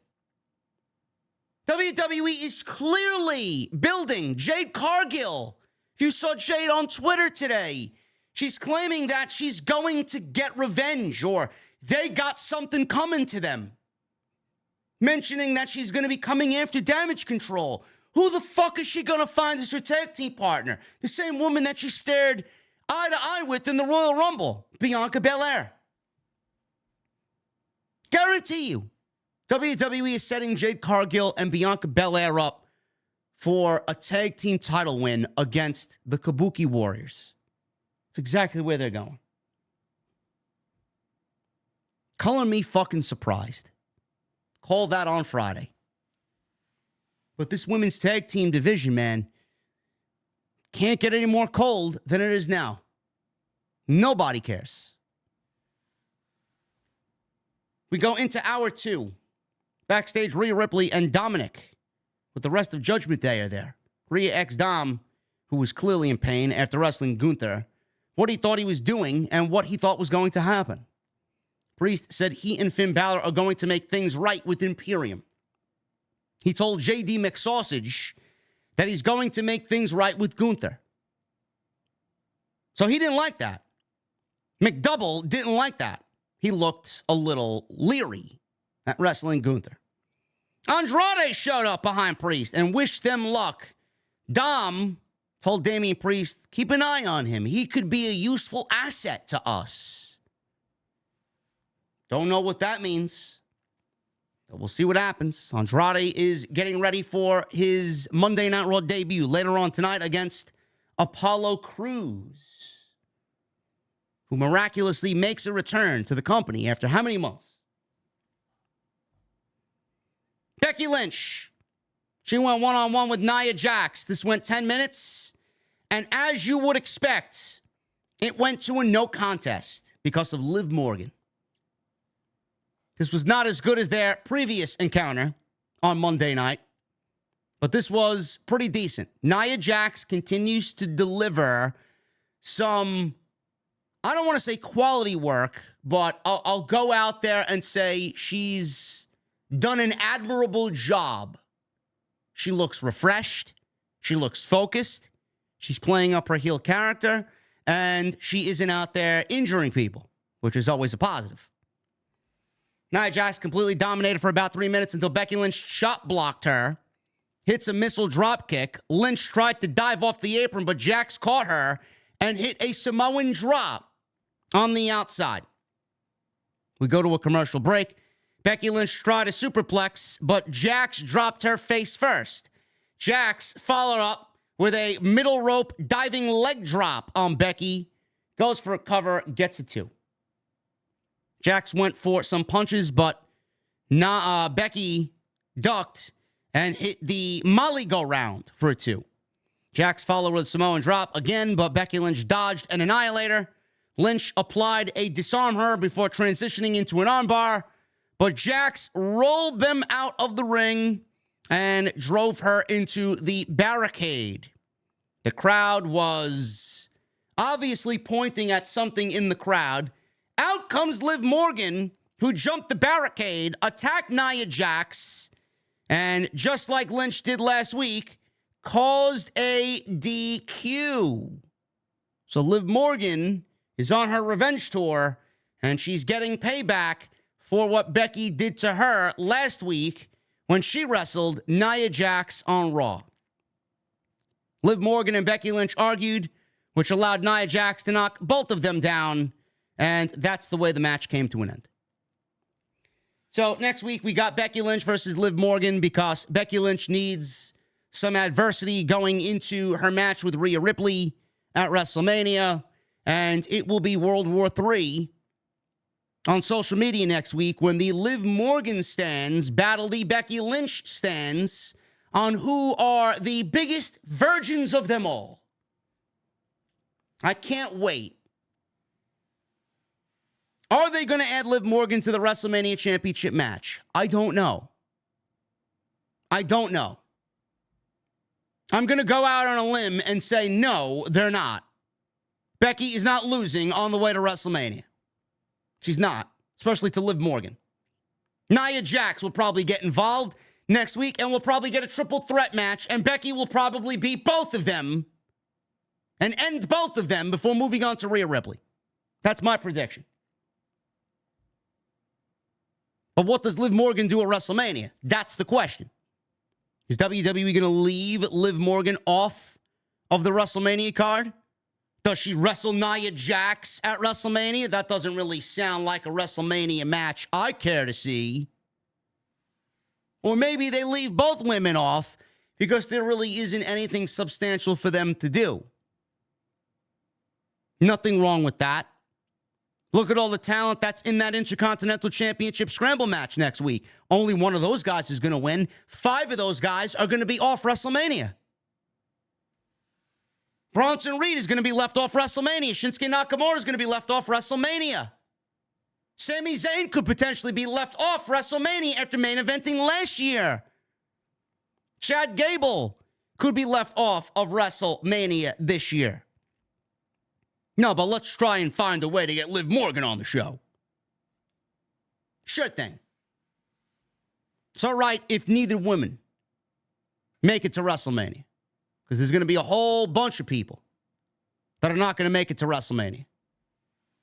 Speaker 1: WWE is clearly building Jade Cargill. If you saw Jade on Twitter today, she's claiming that she's going to get revenge or they got something coming to them. Mentioning that she's going to be coming after Damage Control. Who the fuck is she going to find as her tag team partner? The same woman that she stared eye to eye with in the Royal Rumble, Bianca Belair. Guarantee you, WWE is setting Jade Cargill and Bianca Belair up for a tag team title win against the Kabuki Warriors. It's exactly where they're going. Color me fucking surprised. Call that on Friday. But this women's tag team division, man, can't get any more cold than it is now. Nobody cares. We go into hour 2. Backstage, Rhea Ripley and Dominic with the rest of Judgment Day are there. Rhea ex Dom, who was clearly in pain after wrestling Gunther, what he thought he was doing and what he thought was going to happen. Priest said he and Finn Balor are going to make things right with Imperium. He told JD McSausage that he's going to make things right with Gunther. So he didn't like that. McDouble didn't like that. He looked a little leery at wrestling Gunther. Andrade showed up behind Priest and wished them luck. Dom told Damian Priest, keep an eye on him. He could be a useful asset to us. Don't know what that means. But we'll see what happens. Andrade is getting ready for his Monday Night Raw debut later on tonight against Apollo Crews, who miraculously makes a return to the company after how many months? Becky Lynch. She went one-on-one with Nia Jax. This went 10 minutes. And as you would expect, it went to a no contest because of Liv Morgan. This was not as good as their previous encounter on Monday night, but this was pretty decent. Nia Jax continues to deliver some, I don't want to say quality work, but I'll go out there and say she's done an admirable job. She looks refreshed. She looks focused. She's playing up her heel character, and she isn't out there injuring people, which is always a positive. Nia Jax completely dominated for about 3 minutes until Becky Lynch shot blocked her. Hits a missile drop kick. Lynch tried to dive off the apron, but Jax caught her and hit a Samoan drop on the outside. We go to a commercial break. Becky Lynch tried a superplex, but Jax dropped her face first. Jax followed up with a middle rope diving leg drop on Becky. Goes for a cover, gets a 2. Jax went for some punches, but Becky ducked and hit the Molly go round for a 2. Jax followed with a Samoan drop again, but Becky Lynch dodged an annihilator. Lynch applied a disarm her before transitioning into an armbar, but Jax rolled them out of the ring and drove her into the barricade. The crowd was obviously pointing at something in the crowd. Out comes Liv Morgan, who jumped the barricade, attacked Nia Jax, and just like Lynch did last week, caused a DQ. So Liv Morgan is on her revenge tour, and she's getting payback for what Becky did to her last week when she wrestled Nia Jax on Raw. Liv Morgan and Becky Lynch argued, which allowed Nia Jax to knock both of them down. And that's the way the match came to an end. So next week, we got Becky Lynch versus Liv Morgan because Becky Lynch needs some adversity going into her match with Rhea Ripley at WrestleMania, and it will be World War III on social media next week when the Liv Morgan stans battle the Becky Lynch stans on who are the biggest virgins of them all. I can't wait. Are they going to add Liv Morgan to the WrestleMania Championship match? I don't know. I don't know. I'm going to go out on a limb and say no, they're not. Becky is not losing on the way to WrestleMania. She's not, especially to Liv Morgan. Nia Jax will probably get involved next week, and we'll probably get a triple threat match, and Becky will probably beat both of them and end both of them before moving on to Rhea Ripley. That's my prediction. But what does Liv Morgan do at WrestleMania? That's the question. Is WWE going to leave Liv Morgan off of the WrestleMania card? Does she wrestle Nia Jax at WrestleMania? That doesn't really sound like a WrestleMania match I care to see. Or maybe they leave both women off because there really isn't anything substantial for them to do. Nothing wrong with that. Look at all the talent that's in that Intercontinental Championship Scramble match next week. Only one of those guys is going to win. 5 of those guys are going to be off WrestleMania. Bronson Reed is going to be left off WrestleMania. Shinsuke Nakamura is going to be left off WrestleMania. Sami Zayn could potentially be left off WrestleMania after main eventing last year. Chad Gable could be left off of WrestleMania this year. No, but let's try and find a way to get Liv Morgan on the show. Sure thing. It's all right if neither woman make it to WrestleMania, because there's going to be a whole bunch of people that are not going to make it to WrestleMania.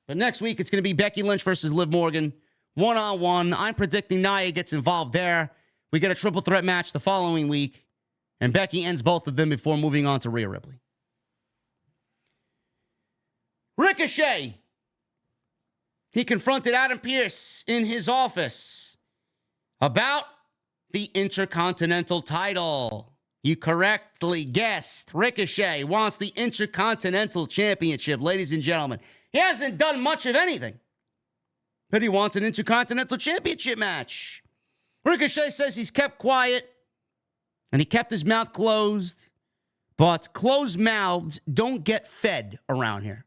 Speaker 1: But next week, it's going to be Becky Lynch versus Liv Morgan, one-on-one. I'm predicting Nia gets involved there. We get a triple threat match the following week, and Becky ends both of them before moving on to Rhea Ripley. Ricochet. He confronted Adam Pearce in his office about the Intercontinental title. You correctly guessed. Ricochet wants the Intercontinental Championship, ladies and gentlemen. He hasn't done much of anything, but he wants an Intercontinental Championship match. Ricochet says he's kept quiet and he kept his mouth closed, but closed mouths don't get fed around here.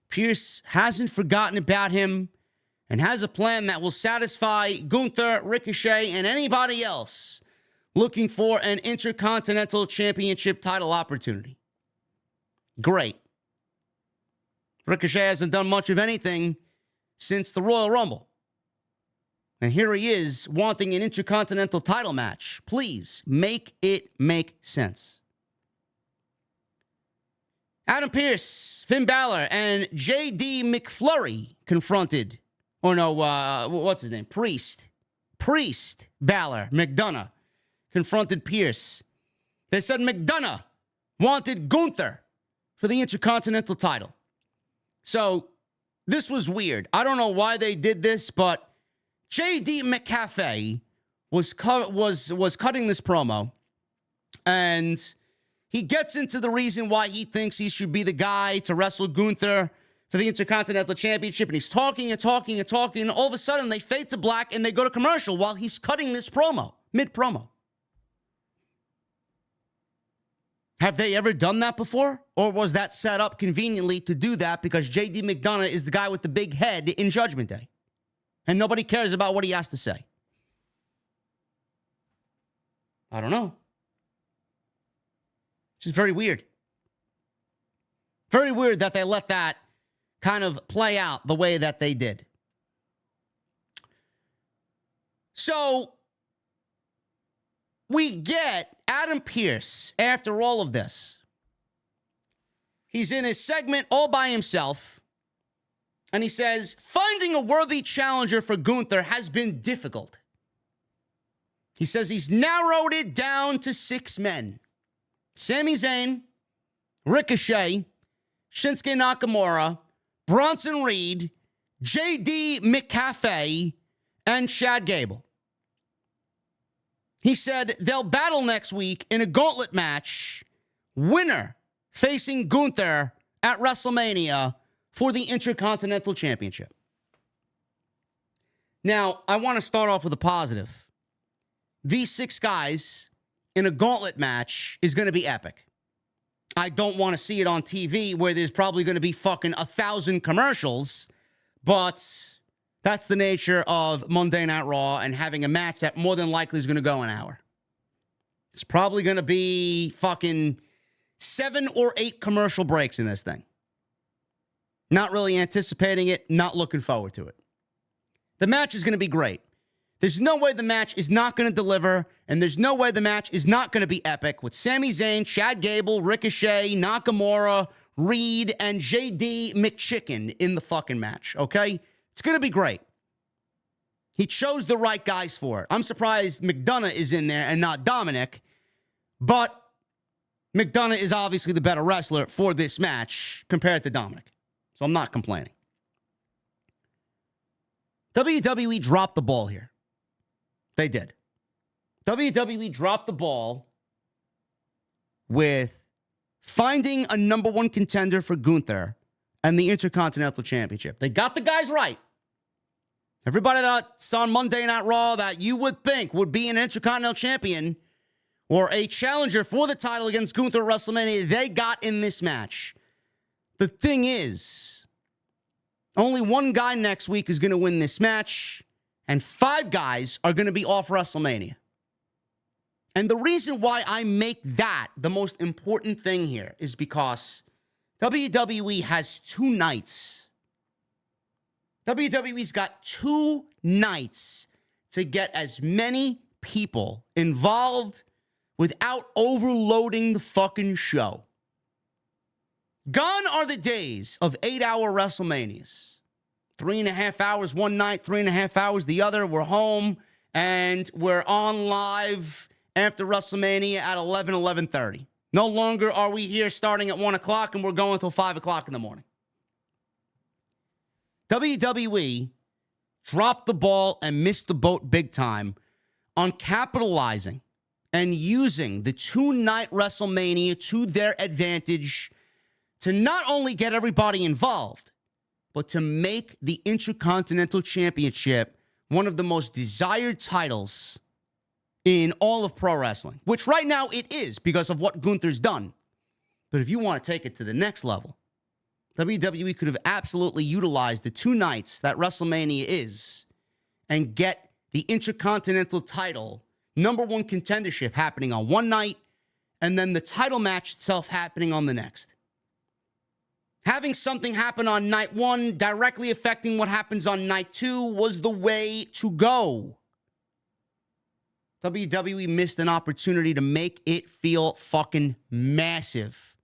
Speaker 1: Pearce hasn't forgotten about him and has a plan that will satisfy Gunther, Ricochet, and anybody else looking for an Intercontinental Championship title opportunity. Great. Ricochet hasn't done much of anything since the Royal Rumble. And here he is wanting an Intercontinental title match. Please make it make sense. Adam Pearce, Finn Balor, and J.D. McFlurry confronted, what's his name? Priest Balor, McDonough, confronted Pearce. They said McDonough wanted Gunther for the Intercontinental title. So this was weird. I don't know why they did this, but J.D. McCaffey was cutting this promo, and he gets into the reason why he thinks he should be the guy to wrestle Gunther for the Intercontinental Championship. And he's talking and talking and talking. And all of a sudden, they fade to black and they go to commercial while he's cutting this promo, mid-promo. Have they ever done that before? Or was that set up conveniently to do that because J.D. McDonough is the guy with the big head in Judgment Day? And nobody cares about what he has to say. I don't know. Which is very weird. Very weird that they let that kind of play out the way that they did. So we get Adam Pearce after all of this. He's in his segment all by himself. And he says, finding a worthy challenger for Gunther has been difficult. He says he's narrowed it down to 6 men. Sami Zayn, Ricochet, Shinsuke Nakamura, Bronson Reed, J.D. McCaffey, and Chad Gable. He said they'll battle next week in a gauntlet match, winner facing Gunther at WrestleMania for the Intercontinental Championship. Now, I want to start off with a positive. These 6 guys in a gauntlet match is going to be epic. I don't want to see it on TV where there's probably going to be fucking 1,000 commercials, but that's the nature of Monday Night Raw and having a match that more than likely is going to go an hour. It's probably going to be fucking 7 or 8 commercial breaks in this thing. Not really anticipating it, not looking forward to it. The match is going to be great. There's no way the match is not going to deliver, and there's no way the match is not going to be epic with Sami Zayn, Chad Gable, Ricochet, Nakamura, Reed, and JD McChicken in the fucking match, okay? It's going to be great. He chose the right guys for it. I'm surprised McDonough is in there and not Dominic, but McDonough is obviously the better wrestler for this match compared to Dominic, so I'm not complaining. WWE dropped the ball here. They did. WWE dropped the ball with finding a number 1 contender for Gunther and the Intercontinental Championship. They got the guys right. Everybody that's on Monday Night Raw that you would think would be an Intercontinental Champion or a challenger for the title against Gunther at WrestleMania, they got in this match. The thing is, only 1 guy next week is going to win this match, and 5 guys are going to be off WrestleMania. And the reason why I make that the most important thing here is because WWE has 2 nights. WWE's got 2 nights to get as many people involved without overloading the fucking show. Gone are the days of 8-hour WrestleManias. 3.5 hours one night, 3.5 hours the other. We're home, and we're on live after WrestleMania at 11:30. No longer are we here starting at 1 o'clock, and we're going until 5 o'clock in the morning. WWE dropped the ball and missed the boat big time on capitalizing and using the 2-night WrestleMania to their advantage to not only get everybody involved, but to make the Intercontinental Championship one of the most desired titles in all of pro wrestling, which right now it is because of what Gunther's done. But if you want to take it to the next level, WWE could have absolutely utilized the 2 nights that WrestleMania is and get the Intercontinental title, number 1 contendership happening on one night, and then the title match itself happening on the next. Having something happen on night 1 directly affecting what happens on night 2 was the way to go. WWE missed an opportunity to make it feel fucking massive.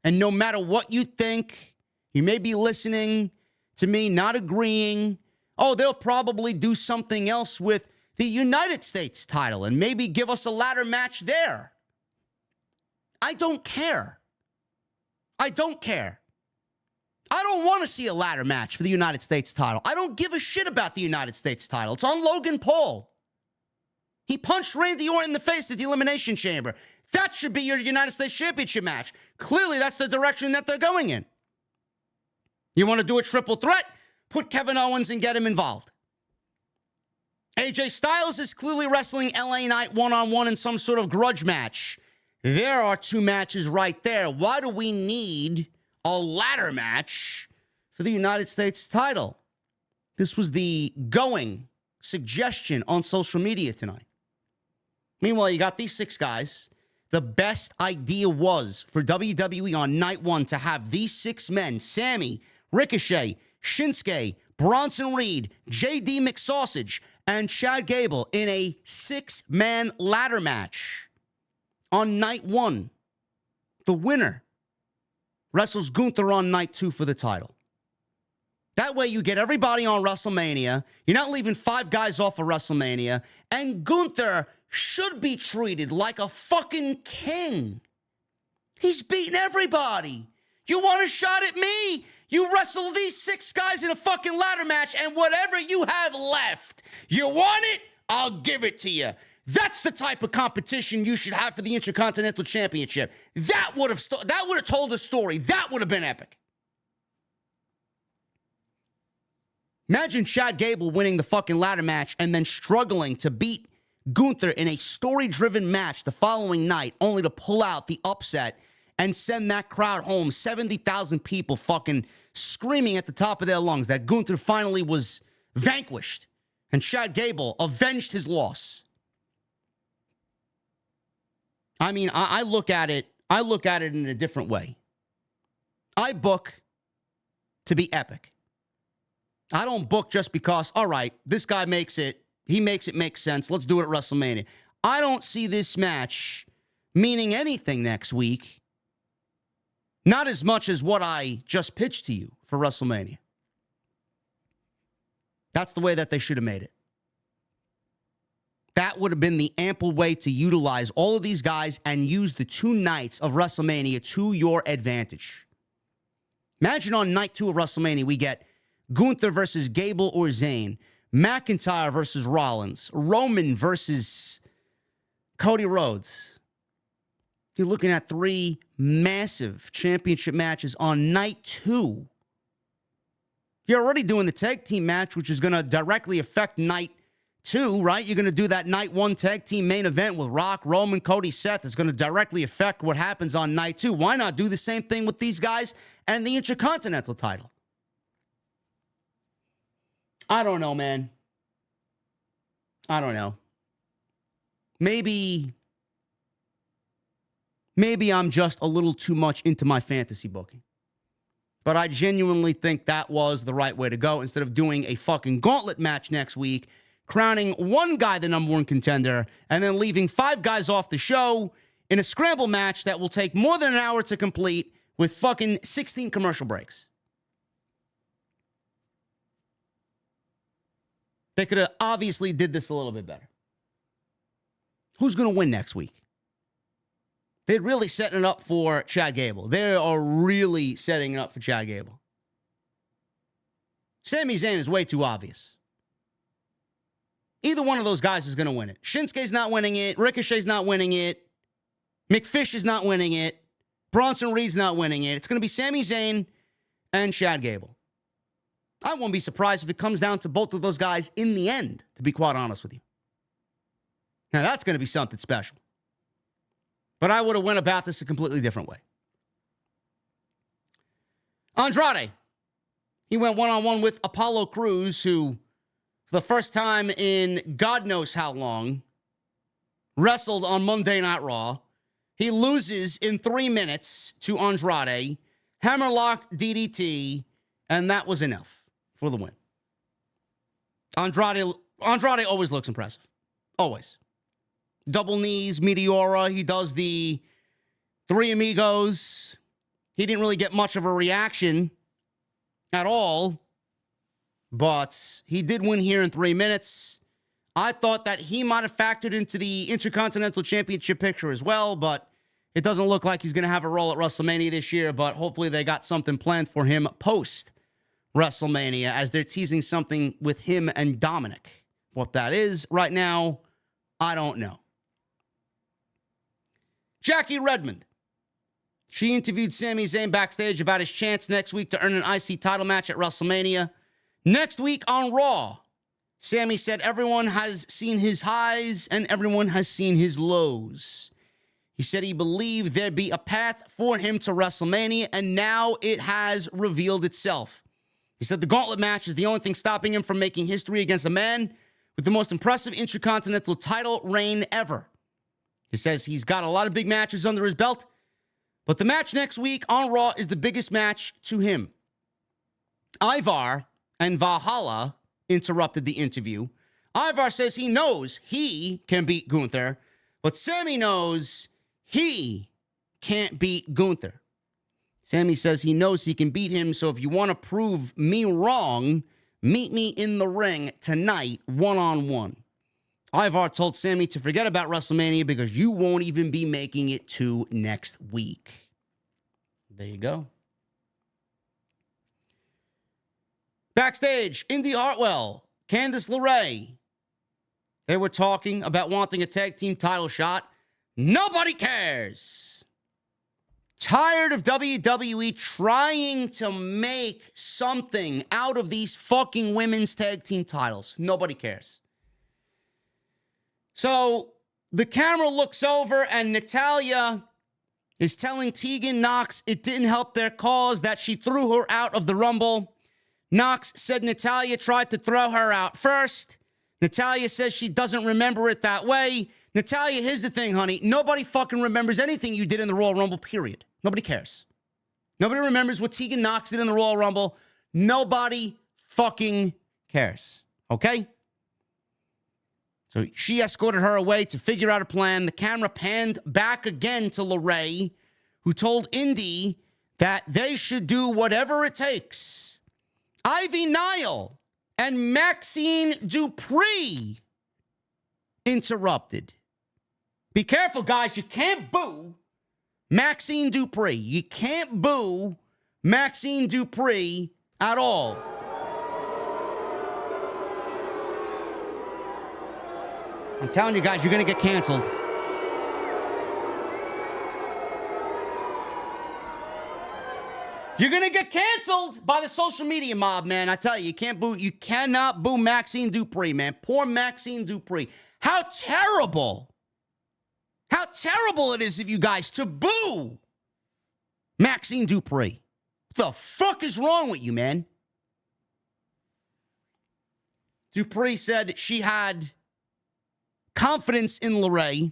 Speaker 1: And no matter what you think, you may be listening to me, not agreeing. Oh, they'll probably do something else with the United States title and maybe give us a ladder match there. I don't care. I don't care. I don't want to see a ladder match for the United States title. I don't give a shit about the United States title. It's on Logan Paul. He punched Randy Orton in the face at the Elimination Chamber. That should be your United States Championship match. Clearly, that's the direction that they're going in. You want to do a triple threat? Put Kevin Owens and get him involved. AJ Styles is clearly wrestling LA Knight one-on-one in some sort of grudge match. There are 2 matches right there. Why do we need a ladder match for the United States title? This was the going suggestion on social media tonight. Meanwhile, you got these 6 guys. The best idea was for WWE on night 1 to have these 6 men, Sami, Ricochet, Shinsuke, Bronson Reed, JD McSausage, and Chad Gable in a 6-man ladder match. On night 1, the winner wrestles Gunther on night 2 for the title. That way you get everybody on WrestleMania. You're not leaving 5 guys off of WrestleMania. And Gunther should be treated like a fucking king. He's beaten everybody. You want a shot at me? You wrestle these 6 guys in a fucking ladder match, and whatever you have left, you want it I'll give it to you. That's the type of competition you should have for the Intercontinental Championship. That would have told a story. That would have been epic. Imagine Chad Gable winning the fucking ladder match and then struggling to beat Gunther in a story-driven match the following night, only to pull out the upset and send that crowd home. 70,000 people fucking screaming at the top of their lungs that Gunther finally was vanquished and Chad Gable avenged his loss. I mean, I look at it in a different way. I book to be epic. I don't book just because, all right, this guy makes it make sense. Let's do it at WrestleMania. I don't see this match meaning anything next week. Not as much as what I just pitched to you for WrestleMania. That's the way that they should have made it. That would have been the ample way to utilize all of these guys and use the 2 nights of WrestleMania to your advantage. Imagine on night 2 of WrestleMania, we get Gunther versus Gable or Zayn, McIntyre versus Rollins, Roman versus Cody Rhodes. You're looking at 3 massive championship matches on night 2. You're already doing the tag team match, which is going to directly affect night 2, right? You're going to do that night 1 tag team main event with Rock, Roman, Cody, Seth. It's going to directly affect what happens on night 2. Why not do the same thing with these guys and the Intercontinental title? I don't know, man. I don't know. Maybe I'm just a little too much into my fantasy booking. But I genuinely think that was the right way to go. Instead of doing a fucking gauntlet match next week, crowning one guy the number 1 contender, and then leaving 5 guys off the show in a scramble match that will take more than an hour to complete with fucking 16 commercial breaks. They could have obviously did this a little bit better. Who's going to win next week? They're really setting it up for Chad Gable. They are really setting it up for Chad Gable. Sami Zayn is way too obvious. Either one of those guys is going to win it. Shinsuke's not winning it. Ricochet's not winning it. McFish is not winning it. Bronson Reed's not winning it. It's going to be Sami Zayn and Chad Gable. I won't be surprised if it comes down to both of those guys in the end, to be quite honest with you. Now, that's going to be something special. But I would have went about this a completely different way. Andrade. He went one-on-one with Apollo Crews, who, for the first time in God knows how long, wrestled on Monday Night Raw. He loses in 3 minutes to Andrade. Hammerlock DDT, and that was enough for the win. Andrade always looks impressive. Always. Double knees, Meteora. He does the 3 Amigos. He didn't really get much of a reaction at all, but he did win here in 3 minutes. I thought that he might have factored into the Intercontinental Championship picture as well, but it doesn't look like he's going to have a role at WrestleMania this year, but hopefully they got something planned for him post-WrestleMania, as they're teasing something with him and Dominic. What that is right now, I don't know. Jackie Redmond. She interviewed Sami Zayn backstage about his chance next week to earn an IC title match at WrestleMania. Next week on Raw, Sami said everyone has seen his highs and everyone has seen his lows. He said he believed there'd be a path for him to WrestleMania, and now it has revealed itself. He said the gauntlet match is the only thing stopping him from making history against a man with the most impressive Intercontinental title reign ever. He says he's got a lot of big matches under his belt, but the match next week on Raw is the biggest match to him. Ivar and Valhalla interrupted the interview. Ivar says he knows he can beat Gunther, but Sami knows he can't beat Gunther. Sami says he knows he can beat him, so if you want to prove me wrong, meet me in the ring tonight, one-on-one. Ivar told Sami to forget about WrestleMania because you won't even be making it to next week. There you go. Backstage, Indy Hartwell, Candice LeRae, They were talking about wanting a tag team title shot. Nobody cares. Tired of WWE trying to make something out of these fucking women's tag team titles. Nobody cares. So the camera looks over and Natalya is telling Tegan Nox it didn't help their cause, that she threw her out of the Rumble. Nox said Natalya tried to throw her out first. Natalya says she doesn't remember it that way. Natalya, here's the thing, honey. Nobody fucking remembers anything you did in the Royal Rumble, period. Nobody cares. Nobody remembers what Tegan Nox did in the Royal Rumble. Nobody fucking cares. Okay? So she escorted her away to figure out a plan. The camera panned back again to LeRae, who told Indy that they should do whatever it takes. Ivy Nile and Maxine Dupree interrupted. Be careful, guys. You can't boo Maxine Dupree. You can't boo Maxine Dupree at all. I'm telling you guys, you're going to get canceled. You're going to get canceled by the social media mob, man. I tell you, you cannot boo Maxine Dupree, man. Poor Maxine Dupree. How terrible it is of you guys to boo Maxine Dupree. What the fuck is wrong with you, man? Dupree said she had confidence in LeRae.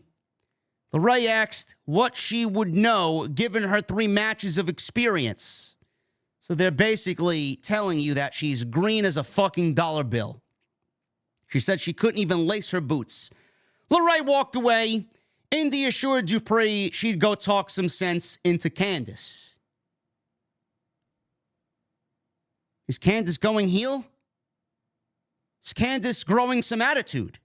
Speaker 1: LeRae asked what she would know given her 3 matches of experience. So they're basically telling you that she's green as a fucking dollar bill. She said she couldn't even lace her boots. LeRae walked away. Indy assured Dupree she'd go talk some sense into Candice. Is Candice going heel? Is Candice growing some attitude?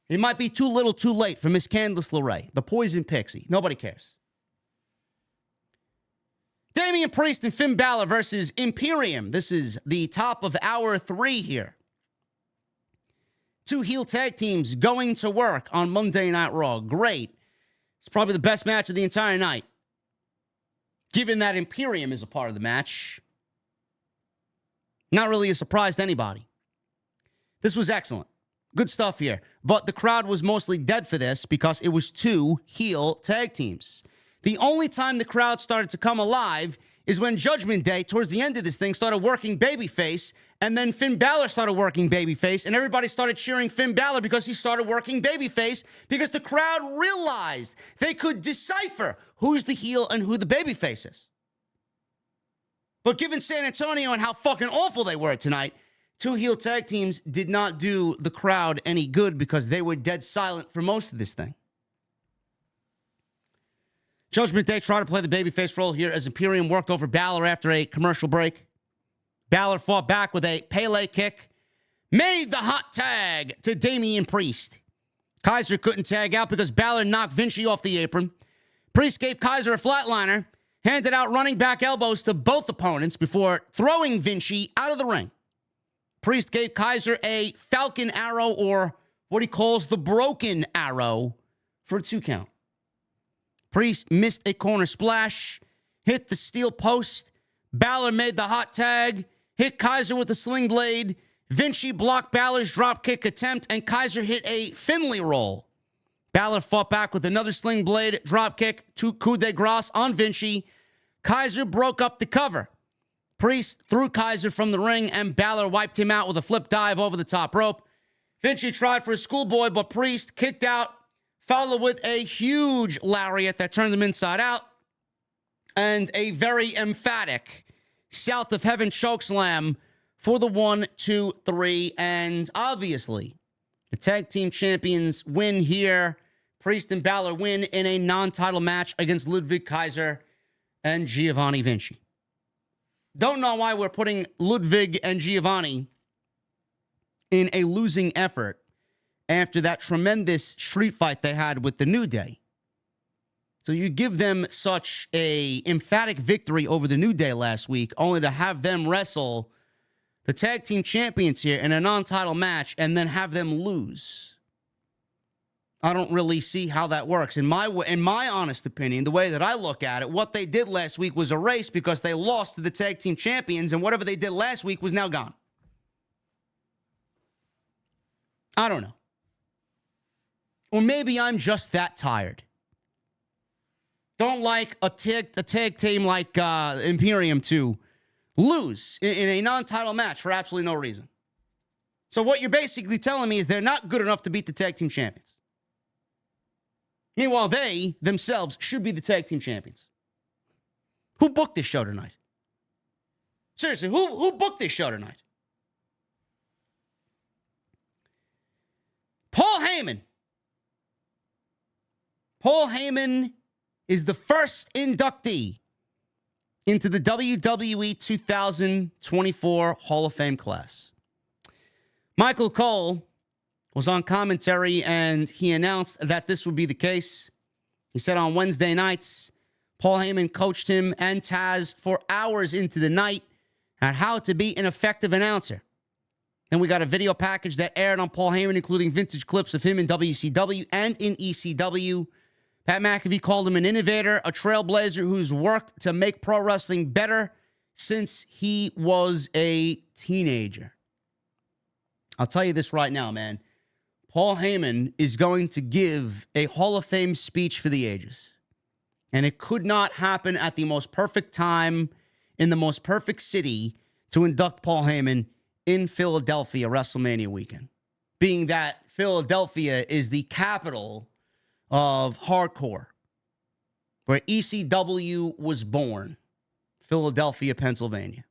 Speaker 1: It might be too little too late for Miss Candice LeRae, the poison pixie. Nobody cares. Damian Priest and Finn Balor versus Imperium. This is the top of hour 3 here. 2 heel tag teams going to work on Monday Night Raw. Great. It's probably the best match of the entire night. Given that Imperium is a part of the match. Not really a surprise to anybody. This was excellent. Good stuff here. But the crowd was mostly dead for this because it was 2 heel tag teams. The only time the crowd started to come alive is when Judgment Day, towards the end of this thing, started working babyface, and then Finn Balor started working babyface, and everybody started cheering Finn Balor because he started working babyface, because the crowd realized they could decipher who's the heel and who the babyface is. But given San Antonio and how fucking awful they were tonight, 2 heel tag teams did not do the crowd any good because they were dead silent for most of this thing. Judgment Day tried to play the babyface role here as Imperium worked over Balor after a commercial break. Balor fought back with a Pele kick. Made the hot tag to Damian Priest. Kaiser couldn't tag out because Balor knocked Vinci off the apron. Priest gave Kaiser a flatliner, handed out running back elbows to both opponents before throwing Vinci out of the ring. Priest gave Kaiser a Falcon Arrow, or what he calls the Broken Arrow, for a 2 count. Priest missed a corner splash, hit the steel post. Balor made the hot tag, hit Kaiser with a sling blade. Vinci blocked Balor's dropkick attempt, and Kaiser hit a Finley roll. Balor fought back with another sling blade dropkick, 2 coup de grace on Vinci. Kaiser broke up the cover. Priest threw Kaiser from the ring, and Balor wiped him out with a flip dive over the top rope. Vinci tried for a schoolboy, but Priest kicked out, followed with a huge lariat that turned him inside out, and a very emphatic South of Heaven chokeslam for the 1, 2, 3, and obviously the tag team champions win here. Priest and Balor win in a non-title match against Ludwig Kaiser and Giovanni Vinci. Don't know why we're putting Ludwig and Giovanni in a losing effort after that tremendous street fight they had with the New Day. So you give them such a emphatic victory over the New Day last week, only to have them wrestle the tag team champions here in a non-title match and then have them lose. I don't really see how that works. In my honest opinion, the way that I look at it, what they did last week was a race because they lost to the tag team champions, and whatever they did last week was now gone. I don't know. Or maybe I'm just that tired. Don't like a tag team like Imperium to lose in a non-title match for absolutely no reason. So what you're basically telling me is they're not good enough to beat the tag team champions. Meanwhile, they themselves should be the tag team champions. Who booked this show tonight? Seriously, who booked this show tonight? Paul Heyman. Paul Heyman is the first inductee into the WWE 2024 Hall of Fame class. Michael Cole was on commentary, and he announced that this would be the case. He said on Wednesday nights, Paul Heyman coached him and Taz for hours into the night on how to be an effective announcer. Then we got a video package that aired on Paul Heyman, including vintage clips of him in WCW and in ECW. Pat McAfee called him an innovator, a trailblazer who's worked to make pro wrestling better since he was a teenager. I'll tell you this right now, man. Paul Heyman is going to give a Hall of Fame speech for the ages. And it could not happen at the most perfect time in the most perfect city to induct Paul Heyman in Philadelphia WrestleMania weekend. Being that Philadelphia is the capital of hardcore, where ECW was born. Philadelphia, Pennsylvania.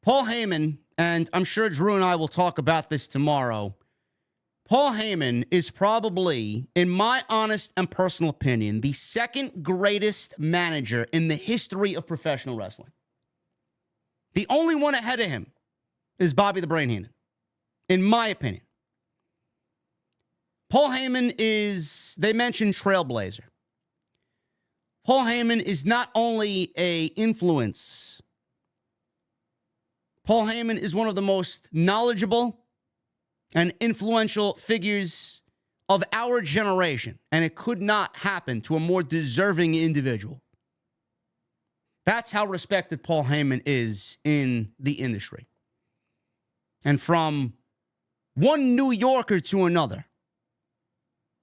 Speaker 1: Paul Heyman, and I'm sure Drew and I will talk about this tomorrow, Paul Heyman is probably, in my honest and personal opinion, the second greatest manager in the history of professional wrestling. The only one ahead of him is Bobby the Brain Heenan, in my opinion. Paul Heyman is, they mentioned trailblazer. Paul Heyman is not only an influence. Paul Heyman is one of the most knowledgeable and influential figures of our generation, and it could not happen to a more deserving individual. That's how respected Paul Heyman is in the industry. And from one New Yorker to another,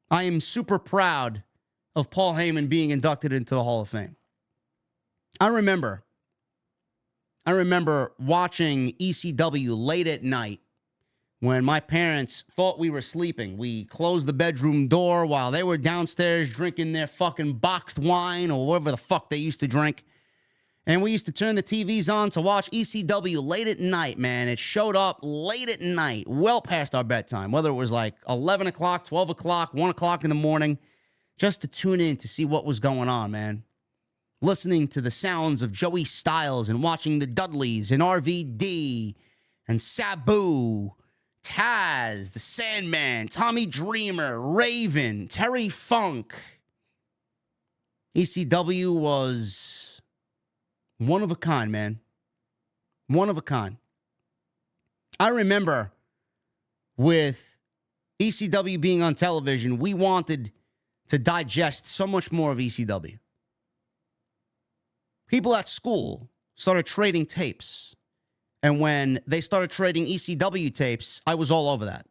Speaker 1: I am super proud of Paul Heyman being inducted into the Hall of Fame. I remember watching ECW late at night when my parents thought we were sleeping. We closed the bedroom door while they were downstairs drinking their fucking boxed wine or whatever the fuck they used to drink. And we used to turn the TVs on to watch ECW late at night, man. It showed up late at night, well past our bedtime, whether it was like 11 o'clock, 12 o'clock, 1 o'clock in the morning, just to tune in to see what was going on, man. Listening to the sounds of Joey Styles and watching the Dudleys and RVD and Sabu, Taz, the Sandman, Tommy Dreamer, Raven, Terry Funk. ECW was one of a kind, man. One of a kind. I remember with ECW being on television, we wanted to digest so much more of ECW. People at school started trading tapes. And when they started trading ECW tapes, I was all over that.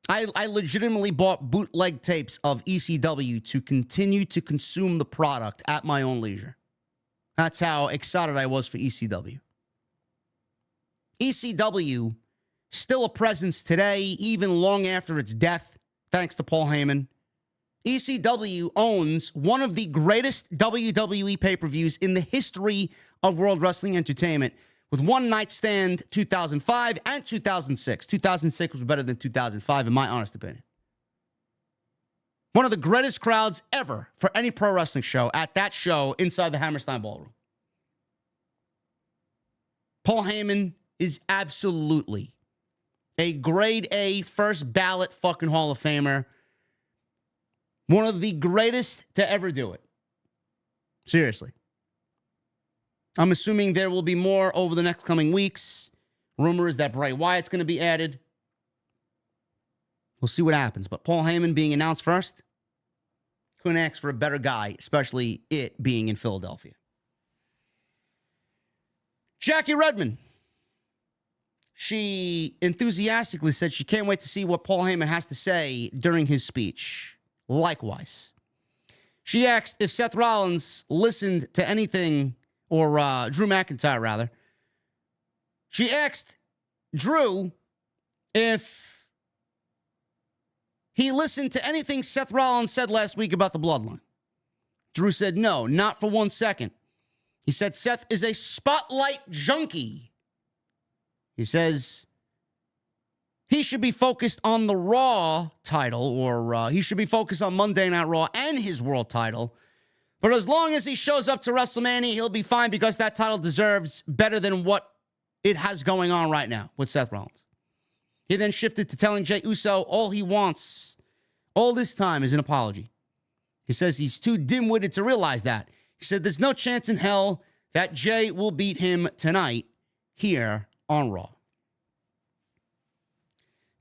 Speaker 1: I legitimately bought bootleg tapes of ECW to continue to consume the product at my own leisure. That's how excited I was for ECW. ECW, still a presence today, even long after its death, thanks to Paul Heyman. ECW owns one of the greatest WWE pay-per-views in the history of World Wrestling Entertainment, with One Night Stand 2005 and 2006. 2006 was better than 2005, in my honest opinion. One of the greatest crowds ever for any pro wrestling show at that show inside the Hammerstein Ballroom. Paul Heyman is absolutely a grade A, first ballot fucking Hall of Famer. One of the greatest to ever do it. Seriously. I'm assuming there will be more over the next coming weeks. Rumor is that Bray Wyatt's going to be added. We'll see what happens. But Paul Heyman being announced first, couldn't ask for a better guy, especially it being in Philadelphia. Jackie Redmond. She enthusiastically said she can't wait to see what Paul Heyman has to say during his speech. Likewise. She asked if Seth Rollins listened to anything, or Drew McIntyre, rather. She asked Drew if he listened to anything Seth Rollins said last week about the bloodline. Drew said no, not for 1 second. He said Seth is a spotlight junkie. He says he should be focused on the Raw title, or he should be focused on Monday Night Raw and his world title. But as long as he shows up to WrestleMania, he'll be fine because that title deserves better than what it has going on right now with Seth Rollins. He then shifted to telling Jey Uso all he wants all this time is an apology. He says he's too dim-witted to realize that. He said there's no chance in hell that Jey will beat him tonight here on Raw.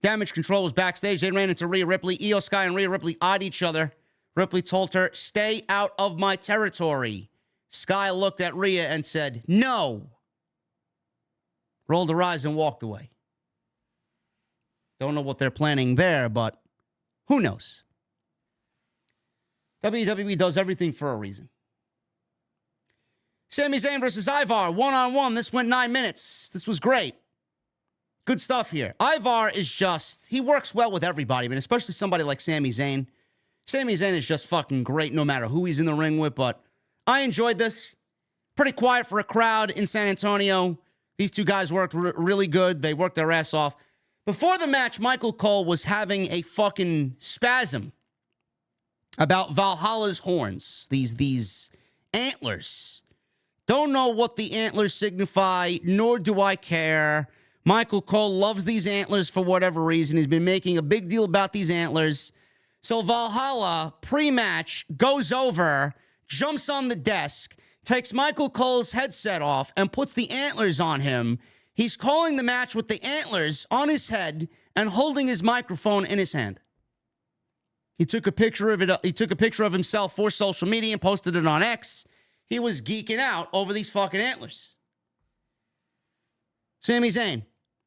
Speaker 1: Damage Control was backstage. They ran into Rhea Ripley. Io Sky and Rhea Ripley eyed each other. Ripley told her, "Stay out of my territory." Sky looked at Rhea and said, "No." Rolled her eyes and walked away. Don't know what they're planning there, but who knows? WWE does everything for a reason. Sami Zayn versus Ivar, one-on-one. This went 9 minutes. This was great. Good stuff here. Ivar is just, he works well with everybody, but especially somebody like Sami Zayn. Sami Zayn is just fucking great no matter who he's in the ring with, but I enjoyed this. Pretty quiet for a crowd in San Antonio. These two guys worked really good. They worked their ass off. Before the match, Michael Cole was having a fucking spasm about Valhalla's horns. These antlers. Don't know what the antlers signify, nor do I care. Michael Cole loves these antlers for whatever reason. He's been making a big deal about these antlers. So Valhalla, pre-match, goes over, jumps on the desk, takes Michael Cole's headset off, and puts the antlers on him. He's calling the match with the antlers on his head and holding his microphone in his hand. He took a picture of it. He took a picture of himself for social media and posted it on X. He was geeking out over these fucking antlers. Sami Zayn,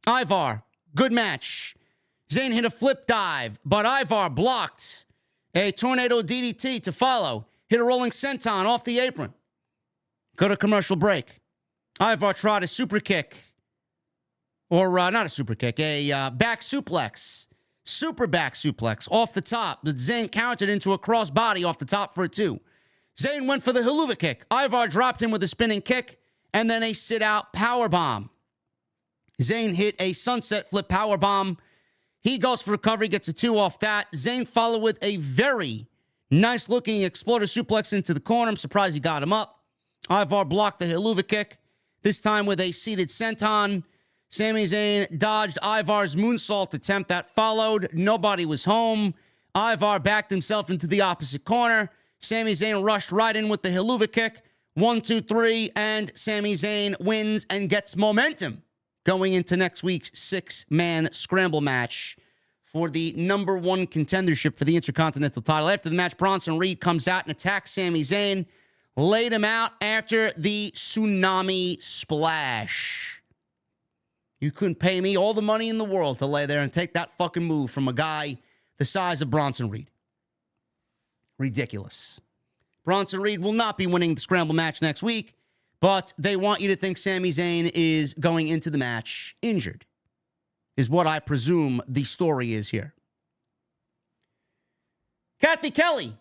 Speaker 1: Ivar, good match. Zayn hit a flip dive, but Ivar blocked a tornado DDT to follow. Hit a rolling senton off the apron. Go to commercial break. Ivar tried a super kick. Or not a super kick, a back suplex. Super back suplex off the top. But Zayn countered into a crossbody off the top for a 2. Zayn went for the haluva kick. Ivar dropped him with a spinning kick and then a sit-out powerbomb. Zayn hit a sunset flip powerbomb. He goes for recovery, gets a 2 off that. Zayn followed with a very nice-looking exploder suplex into the corner. I'm surprised he got him up. Ivar blocked the haluva kick, this time with a seated senton. Sami Zayn dodged Ivar's moonsault attempt that followed. Nobody was home. Ivar backed himself into the opposite corner. Sami Zayn rushed right in with the haluva kick. 1, 2, 3, and Sami Zayn wins and gets momentum going into next week's 6-man scramble match for the number 1 contendership for the Intercontinental title. After the match, Bronson Reed comes out and attacks Sami Zayn, laid him out after the tsunami splash. You couldn't pay me all the money in the world to lay there and take that fucking move from a guy the size of Bronson Reed. Ridiculous. Bronson Reed will not be winning the scramble match next week, but they want you to think Sami Zayn is going into the match injured, is what I presume the story is here. Kathy Kelly.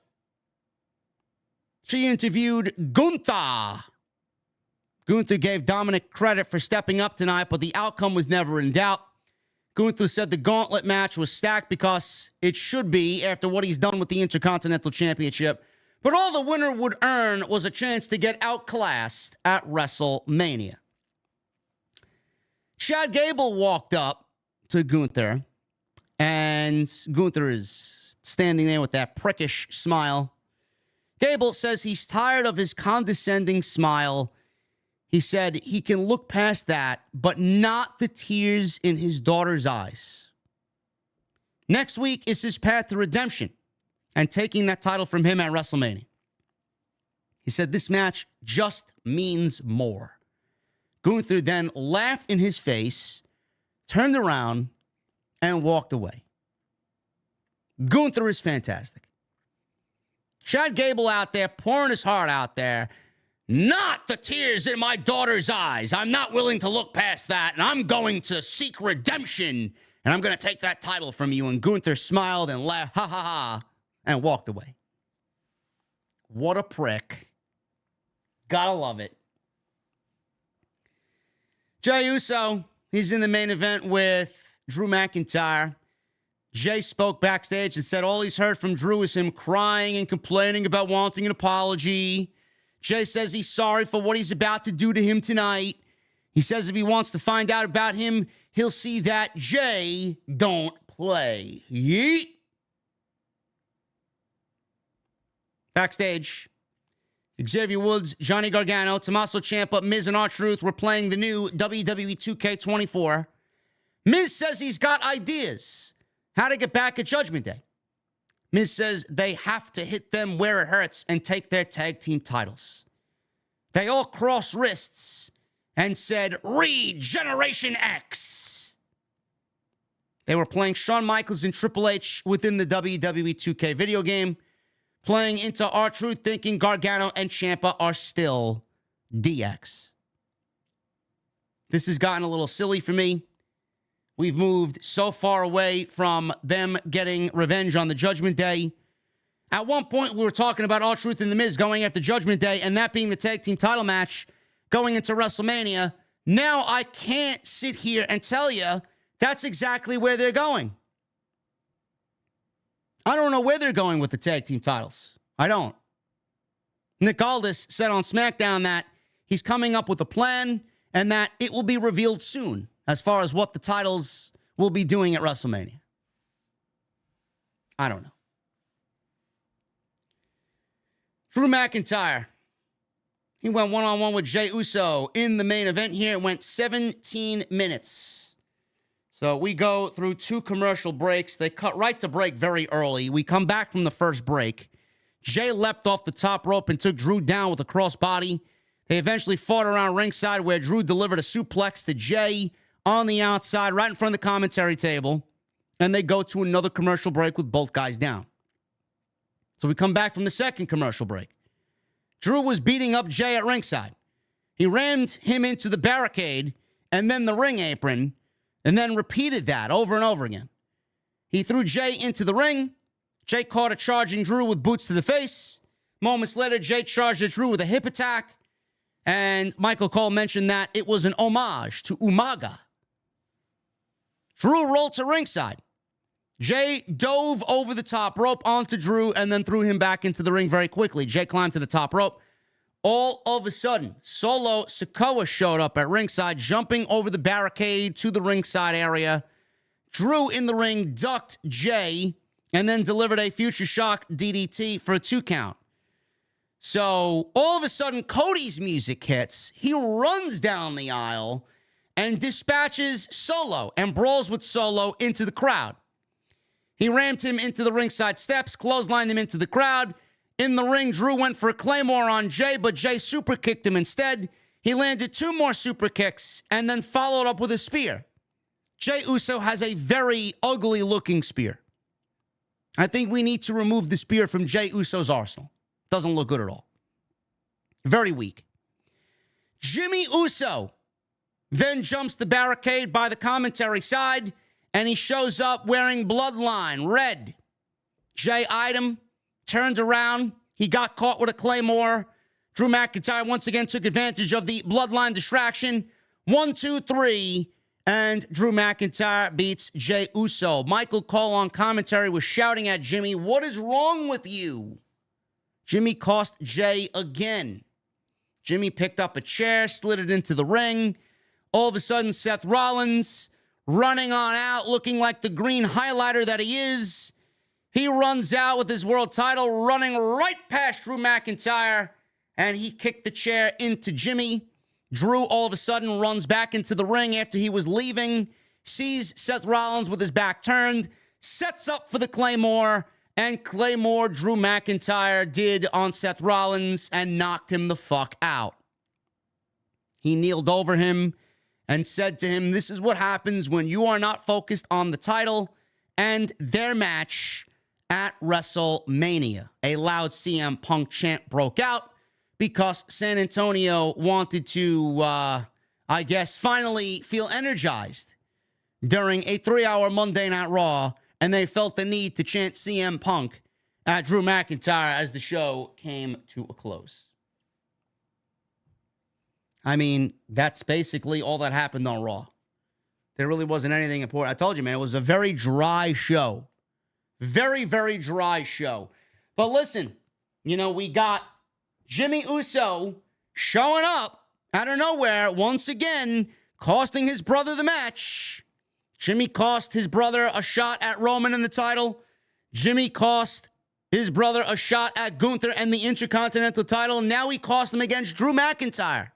Speaker 1: She interviewed Gunther. Gunther gave Dominic credit for stepping up tonight, but the outcome was never in doubt. Gunther said the gauntlet match was stacked because it should be after what he's done with the Intercontinental Championship. But all the winner would earn was a chance to get outclassed at WrestleMania. Chad Gable walked up to Gunther, and Gunther is standing there with that prickish smile. Gable says he's tired of his condescending smile. He said he can look past that, but not the tears in his daughter's eyes. Next week is his path to redemption and taking that title from him at WrestleMania. He said this match just means more. Gunther then laughed in his face, turned around, and walked away. Gunther is fantastic. Chad Gable out there pouring his heart out there. Not the tears in my daughter's eyes. I'm not willing to look past that, and I'm going to seek redemption, and I'm going to take that title from you. And Gunther smiled and laughed, ha, ha, ha, and walked away. What a prick. Gotta love it. Jey Uso, he's in the main event with Drew McIntyre. Jey spoke backstage and said all he's heard from Drew is him crying and complaining about wanting an apology. Jey says he's sorry for what he's about to do to him tonight. He says if he wants to find out about him, he'll see that Jey don't play. Yeet. Backstage, Xavier Woods, Johnny Gargano, Tommaso Ciampa, Miz, and R-Truth were playing the new WWE 2K24. Miz says he's got ideas how to get back at Judgment Day. Miz says they have to hit them where it hurts and take their tag team titles. They all crossed wrists and said, Regeneration X. They were playing Shawn Michaels and Triple H within the WWE 2K video game, playing into R-Truth, thinking Gargano and Ciampa are still DX. This has gotten a little silly for me. We've moved so far away from them getting revenge on the Judgment Day. At one point, we were talking about R-Truth and The Miz going after Judgment Day, and that being the tag team title match going into WrestleMania. Now I can't sit here and tell you that's exactly where they're going. I don't know where they're going with the tag team titles. I don't. Nick Aldis said on SmackDown that he's coming up with a plan and that it will be revealed soon as far as what the titles will be doing at WrestleMania. I don't know. Drew McIntyre. He went one-on-one with Jey Uso in the main event here. It went 17 minutes. So we go through 2 commercial breaks. They cut right to break very early. We come back from the first break. Jey leapt off the top rope and took Drew down with a crossbody. They eventually fought around ringside where Drew delivered a suplex to Jey on the outside, right in front of the commentary table. And they go to another commercial break with both guys down. So we come back from the second commercial break. Drew was beating up Jey at ringside. He rammed him into the barricade and then the ring apron, and then repeated that over and over again. He threw Jey into the ring. Jey caught a charging Drew with boots to the face. Moments later, Jey charged at Drew with a hip attack. And Michael Cole mentioned that it was an homage to Umaga. Drew rolled to ringside. Jey dove over the top rope onto Drew and then threw him back into the ring very quickly. Jey climbed to the top rope. All of a sudden, Solo Sikoa showed up at ringside, jumping over the barricade to the ringside area. Drew in the ring ducked Jey and then delivered a Future Shock DDT for a 2 count. So all of a sudden, Cody's music hits. He runs down the aisle and dispatches Solo and brawls with Solo into the crowd. He rammed him into the ringside steps, clotheslined him into the crowd. In the ring, Drew went for a Claymore on Jey, but Jey super kicked him instead. He landed 2 more super kicks and then followed up with a spear. Jey Uso has a very ugly-looking spear. I think we need to remove the spear from Jey Uso's arsenal. Doesn't look good at all. Very weak. Jimmy Uso then jumps the barricade by the commentary side, and he shows up wearing Bloodline red. Jey eyed him, turned around. He got caught with a Claymore. Drew McIntyre once again took advantage of the Bloodline distraction. 1, 2, 3, and Drew McIntyre beats Jey Uso. Michael Cole on commentary was shouting at Jimmy, "What is wrong with you?" Jimmy cost Jey again. Jimmy picked up a chair, slid it into the ring. All of a sudden, Seth Rollins running on out, looking like the green highlighter that he is. He runs out with his world title, running right past Drew McIntyre, and he kicked the chair into Jimmy. Drew all of a sudden runs back into the ring after he was leaving, sees Seth Rollins with his back turned, sets up for the Claymore, and Claymore Drew McIntyre did on Seth Rollins and knocked him the fuck out. He kneeled over him and said to him, "This is what happens when you are not focused on the title," and their match at WrestleMania. A loud CM Punk chant broke out because San Antonio wanted to, I guess, finally feel energized during a 3-hour Monday Night Raw, and they felt the need to chant CM Punk at Drew McIntyre as the show came to a close. I mean, that's basically all that happened on Raw. There really wasn't anything important. I told you, man, it was a very dry show. Very, very dry show. But listen, you know, we got Jimmy Uso showing up out of nowhere once again, costing his brother the match. Jimmy cost his brother a shot at Roman in the title. Jimmy cost his brother a shot at Gunther and the Intercontinental title. And now he cost him against Drew McIntyre.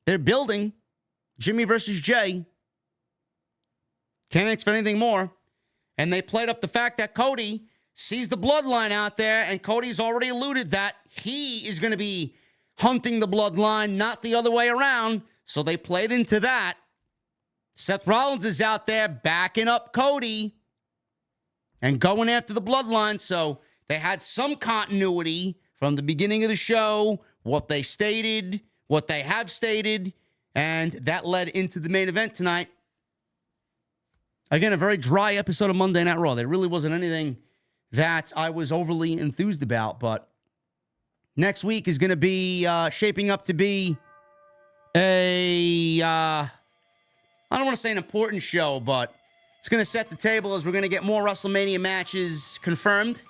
Speaker 1: They're building Jimmy versus Jey. Can't expect anything more. And they played up the fact that Cody sees the bloodline out there, and Cody's already alluded that he is going to be hunting the bloodline, not the other way around. So they played into that. Seth Rollins is out there backing up Cody and going after the bloodline. So they had some continuity from the beginning of the show, what they stated, what they have stated, and that led into the main event tonight. Again, a very dry episode of Monday Night Raw. There really wasn't anything that I was overly enthused about, but next week is going to be shaping up to be a, I don't want to say an important show, but it's going to set the table as we're going to get more WrestleMania matches confirmed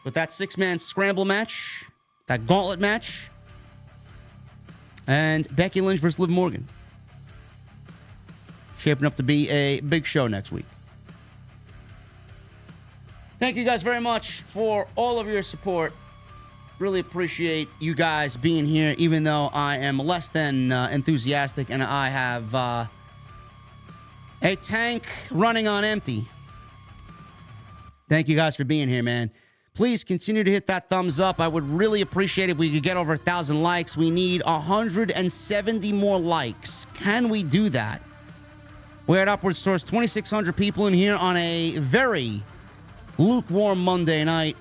Speaker 1: with that 6-man scramble match, that gauntlet match, and Becky Lynch versus Liv Morgan. Shaping up to be a big show next week. Thank you guys very much for all of your support. Really appreciate you guys being here, even though I am less than enthusiastic and I have a tank running on empty. Thank you guys for being here, man. Please continue to hit that thumbs up. I would really appreciate it if we could get over 1,000 likes. We need 170 more likes. Can we do that? We're at upwards towards 2,600 people in here on a very lukewarm Monday night.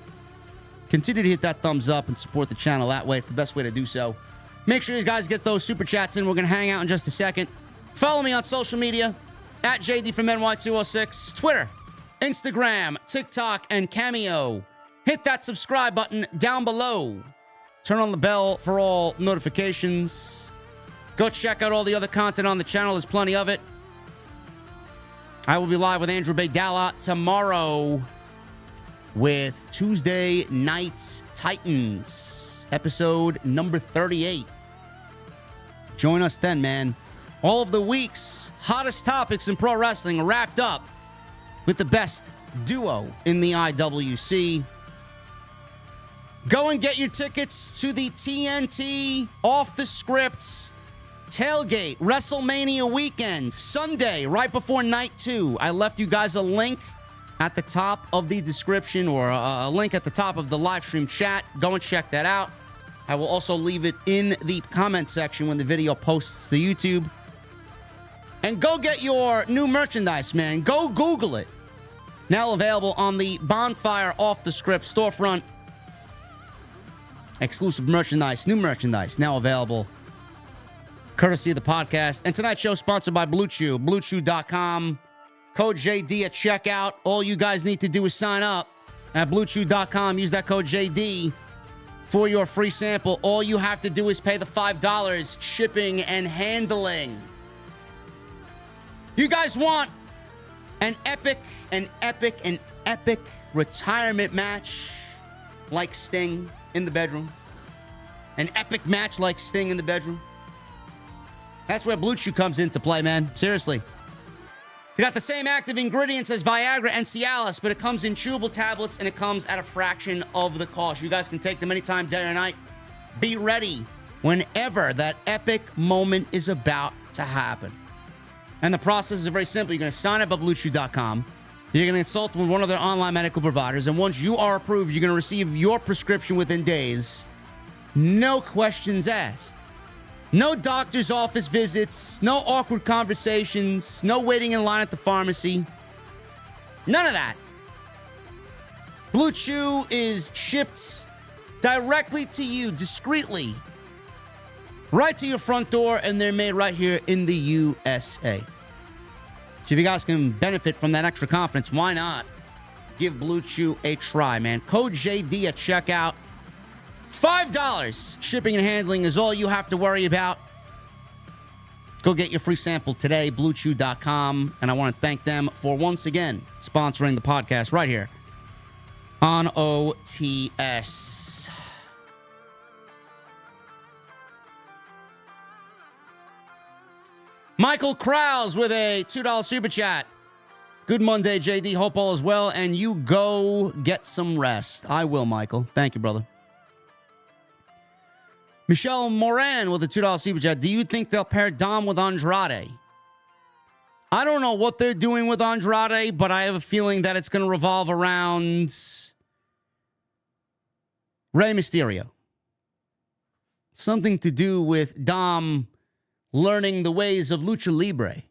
Speaker 1: Continue to hit that thumbs up and support the channel that way. It's the best way to do so. Make sure you guys get those super chats in. We're going to hang out in just a second. Follow me on social media at JDfromNY206, Twitter, Instagram, TikTok, and Cameo. Hit that subscribe button down below. Turn on the bell for all notifications. Go check out all the other content on the channel. There's plenty of it. I will be live with Andrew Baydala tomorrow with Tuesday Night Titans, episode number 38. Join us then, man. All of the week's hottest topics in pro wrestling wrapped up with the best duo in the IWC. Go and get your tickets to the TNT Off the Script Tailgate WrestleMania weekend, Sunday, right before Night 2. I left you guys a link at the top of the description, or a link at the top of the live stream chat. Go and check that out. I will also leave it in the comment section when the video posts to YouTube. And go get your new merchandise, man. Go Google it. Now available on the Bonfire Off the Script storefront. Exclusive merchandise, new merchandise, now available courtesy of the podcast. And tonight's show sponsored by Blue Chew, BlueChew.com. Code JD at checkout. All you guys need to do is sign up at BlueChew.com. Use that code JD for your free sample. All you have to do is pay the $5 shipping and handling. You guys want an epic retirement match like Sting in the bedroom? An epic match like Sting in the bedroom? That's where Blue Chew comes into play, man. Seriously. They got the same active ingredients as Viagra and Cialis, but it comes in chewable tablets and it comes at a fraction of the cost. You guys can take them anytime, day or night. Be ready whenever that epic moment is about to happen. And the process is very simple. You're going to sign up at BlueChew.com. You're going to consult with one of their online medical providers. And once you are approved, you're going to receive your prescription within days. No questions asked. No doctor's office visits. No awkward conversations. No waiting in line at the pharmacy. None of that. Blue Chew is shipped directly to you, discreetly, right to your front door, and they're made right here in the USA. So if you guys can benefit from that extra confidence, why not give Blue Chew a try, man? Code JD at checkout. $5 shipping and handling is all you have to worry about. Go get your free sample today, BlueChew.com. And I want to thank them for once again sponsoring the podcast right here on OTS. Michael Krause with a $2 super chat. Good Monday, JD. Hope all is well, and you go get some rest. I will, Michael. Thank you, brother. Michelle Moran with a $2 super chat. Do you think they'll pair Dom with Andrade? I don't know what they're doing with Andrade, but I have a feeling that it's going to revolve around Rey Mysterio. Something to do with Dom learning the ways of Lucha Libre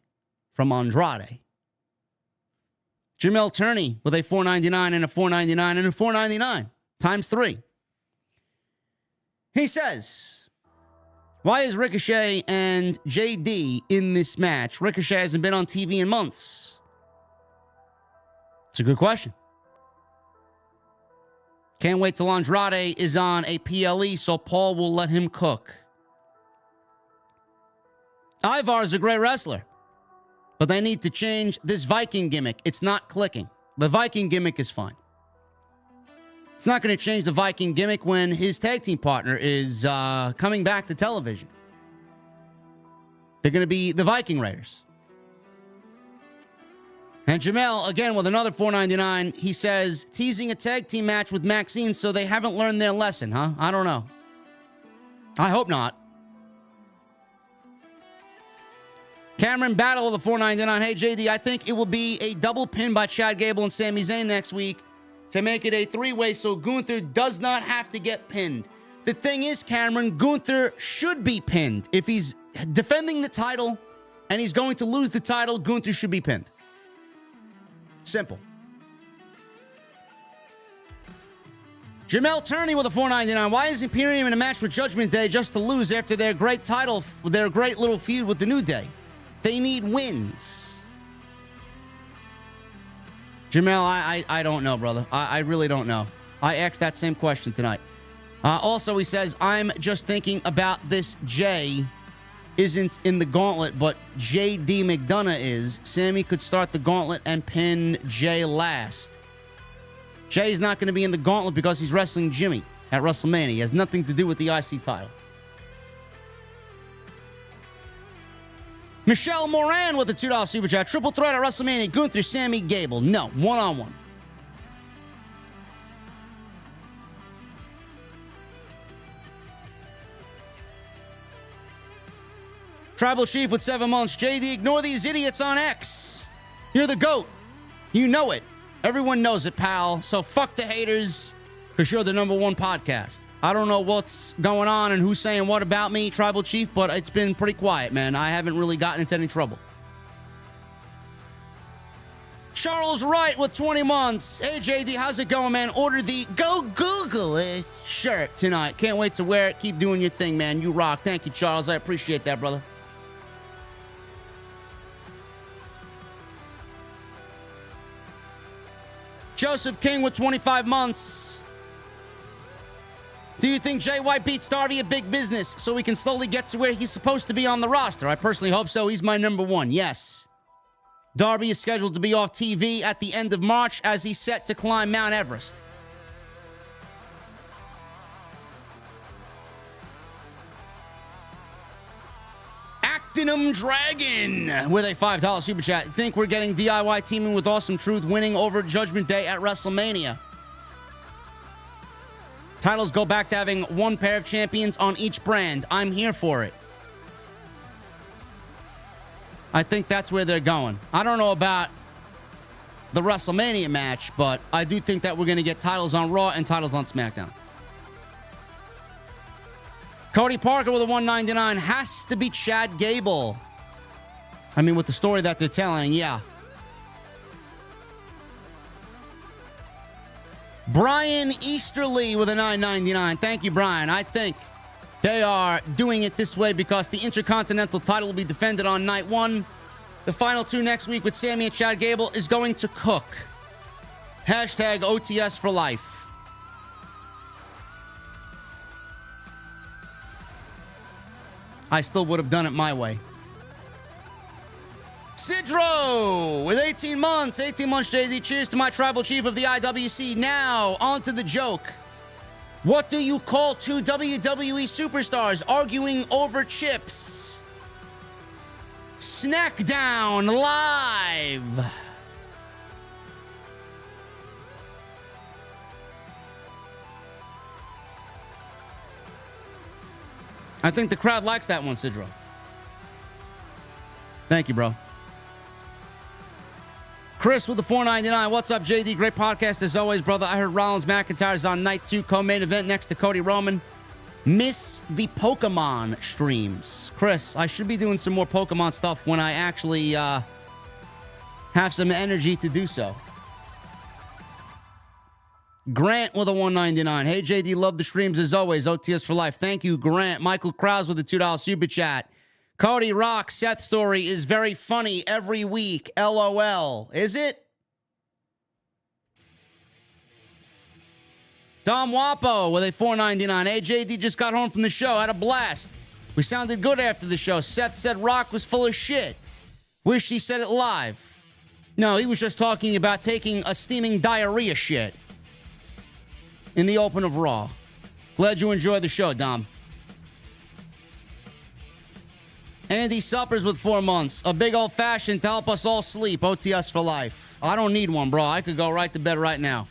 Speaker 1: from Andrade. Jamel Turney with a $4.99 and a $4.99 and a $4.99 times 3. He says, why is Ricochet and JD in this match? Ricochet hasn't been on TV in months. It's a good question. Can't wait till Andrade is on a PLE so Paul will let him cook. Ivar is a great wrestler, but they need to change this Viking gimmick. It's not clicking. The Viking gimmick is fine. It's not going to change the Viking gimmick when his tag team partner is coming back to television. They're going to be the Viking Raiders. And Jamel, again, with another $4.99, he says, teasing a tag team match with Maxine so they haven't learned their lesson, huh? I don't know. I hope not. Cameron Battle with a $4.99. Hey, JD, I think it will be a double pin by Chad Gable and Sami Zayn next week to make it a three-way so Gunther does not have to get pinned. The thing is, Cameron, Gunther should be pinned. If he's defending the title and he's going to lose the title, Gunther should be pinned. Simple. Jamel Turney with a $4.99. Why is Imperium in a match with Judgment Day just to lose after their great title, their great little feud with the New Day? They need wins. Jamel, I don't know, brother. I really don't know. I asked that same question tonight. Also, he says, I'm just thinking about this. Jey isn't in the gauntlet, but JD McDonough is. Sammy could start the gauntlet and pin Jey last. Jey's not going to be in the gauntlet because he's wrestling Jimmy at WrestleMania. He has nothing to do with the IC title. Michelle Moran with a $2 super chat. Triple threat at WrestleMania. Gunther, Sammy, Gable. No, one-on-one. Tribal Chief with 7 months. JD, ignore these idiots on X. You're the GOAT. You know it. Everyone knows it, pal. So fuck the haters, because you're the #1 podcast. I don't know what's going on and who's saying what about me, Tribal Chief, but it's been pretty quiet, man. I haven't really gotten into any trouble. Charles Wright with 20 months. Hey, JD, how's it going, man? Order the Go Google shirt tonight. Can't wait to wear it. Keep doing your thing, man. You rock. Thank you, Charles. I appreciate that, brother. Joseph King with 25 months. Do you think Jay White beats Darby at Big Business so he can slowly get to where he's supposed to be on the roster? I personally hope so. He's my #1. Yes. Darby is scheduled to be off TV at the end of March as he's set to climb Mount Everest. Actinum Dragon with a $5 super chat. Think we're getting DIY teaming with Awesome Truth winning over Judgment Day at WrestleMania? Titles go back to having one pair of champions on each brand. I'm here for it. I think that's where they're going. I don't know about the WrestleMania match, but I do think that we're going to get titles on Raw and titles on SmackDown. Cody Parker with a 199 has to be Chad Gable. I mean, with the story that they're telling, yeah. Brian Easterly with a 999. Thank you, Brian. I think they are doing it this way because the Intercontinental title will be defended on night one. The final two next week with Sami and Chad Gable is going to cook. Hashtag OTS for life. I still would have done it my way. Sidro with 18 months. 18 months, JD. Cheers to my tribal chief of the IWC. Now, on to the joke. What do you call two WWE superstars arguing over chips? Snackdown Live. I think the crowd likes that one, Sidro. Thank you, bro. Chris with the 499. What's up, JD? Great podcast as always, brother. I heard Rollins McIntyre's on night 2 co-main event next to Cody Roman. Miss the Pokemon streams. Chris, I should be doing some more Pokemon stuff when I actually have some energy to do so. Grant with a 199. Hey, JD, love the streams as always. OTS for life. Thank you, Grant. Michael Krause with a $2 super chat. Cody Rock, Seth story is very funny every week. LOL. Is it? Dom Wapo with a $4.99. Hey, JD just got home from the show. Had a blast. We sounded good after the show. Seth said Rock was full of shit. Wish he said it live. No, he was just talking about taking a steaming diarrhea shit in the open of Raw. Glad you enjoyed the show, Dom. Andy Suppers with 4 months. A big old fashioned to help us all sleep. OTS for life. I don't need one, bro. I could go right to bed right now.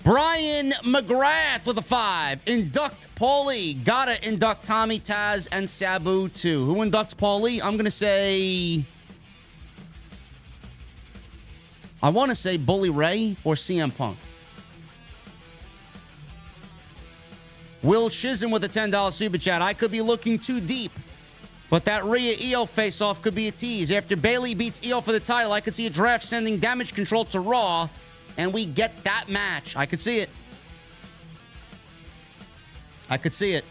Speaker 1: Brian McGrath with a 5. Induct Paulie. Gotta induct Tommy, Taz, and Sabu too. Who inducts Paulie? I'm gonna say... I want to say Bully Ray or CM Punk. Will Chisholm with a $10 super chat. I could be looking too deep, but that Rhea Io face-off could be a tease. After Bayley beats Io for the title, I could see a draft sending Damage Control to Raw, and we get that match. I could see it. I could see it.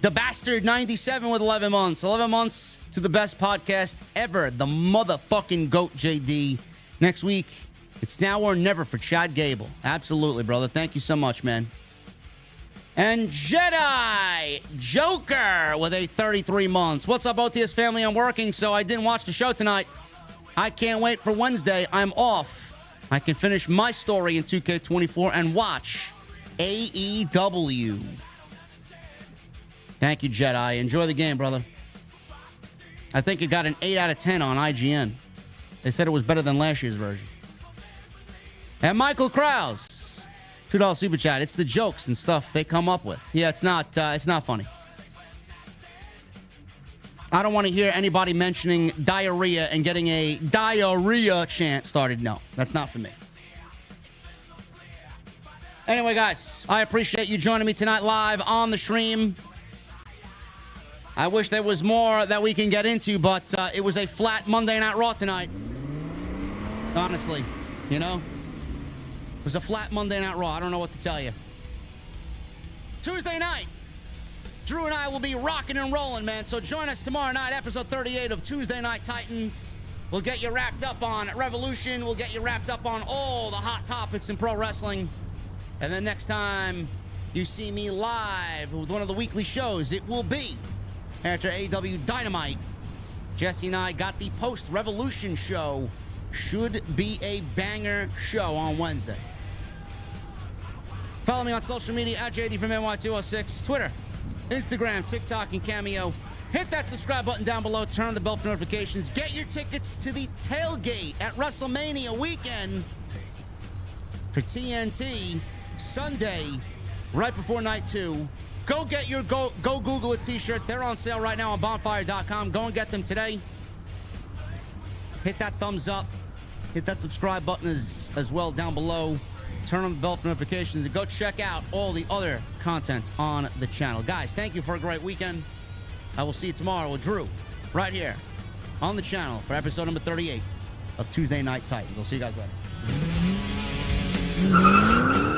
Speaker 1: The Bastard 97 with 11 months. 11 months to the best podcast ever. The motherfucking GOAT, JD. Next week, it's now or never for Chad Gable. Absolutely, brother. Thank you so much, man. And Jedi Joker with a 33 months. What's up, OTS family? I'm working, so I didn't watch the show tonight. I can't wait for Wednesday. I'm off. I can finish my story in 2K24 and watch AEW. Thank you, Jedi. Enjoy the game, brother. I think it got an 8 out of 10 on IGN. They said it was better than last year's version. And Michael Krause, $2 super chat. It's the jokes and stuff they come up with. Yeah, it's not funny. I don't want to hear anybody mentioning diarrhea and getting a diarrhea chant started. No, that's not for me. Anyway, guys, I appreciate you joining me tonight live on the stream. I wish there was more that we can get into, but it was a flat Monday Night Raw tonight. Honestly, you know? It was a flat Monday Night Raw. I don't know what to tell you. Tuesday night, Drew and I will be rocking and rolling, man. So join us tomorrow night, episode 38 of Tuesday Night Titans. We'll get you wrapped up on Revolution. We'll get you wrapped up on all the hot topics in pro wrestling. And then next time you see me live with one of the weekly shows, it will be after AEW Dynamite. Jesse and I got the post-Revolution show. Should be a banger show on Wednesday. Follow me on social media at JDfromNY206, Twitter, Instagram, TikTok, and Cameo. Hit that subscribe button down below. Turn on the bell for notifications. Get your tickets to the tailgate at WrestleMania weekend for TNT. Sunday, right before night 2. Go get your Go Google It t-shirts. They're on sale right now on bonfire.com. Go and get them today. Hit that thumbs up. Hit that subscribe button as well down below. Turn on the bell for notifications and go check out all the other content on the channel. Guys, thank you for a great weekend. I will see you tomorrow with Drew right here on the channel for episode number 38 of Tuesday Night Titans. I'll see you guys later.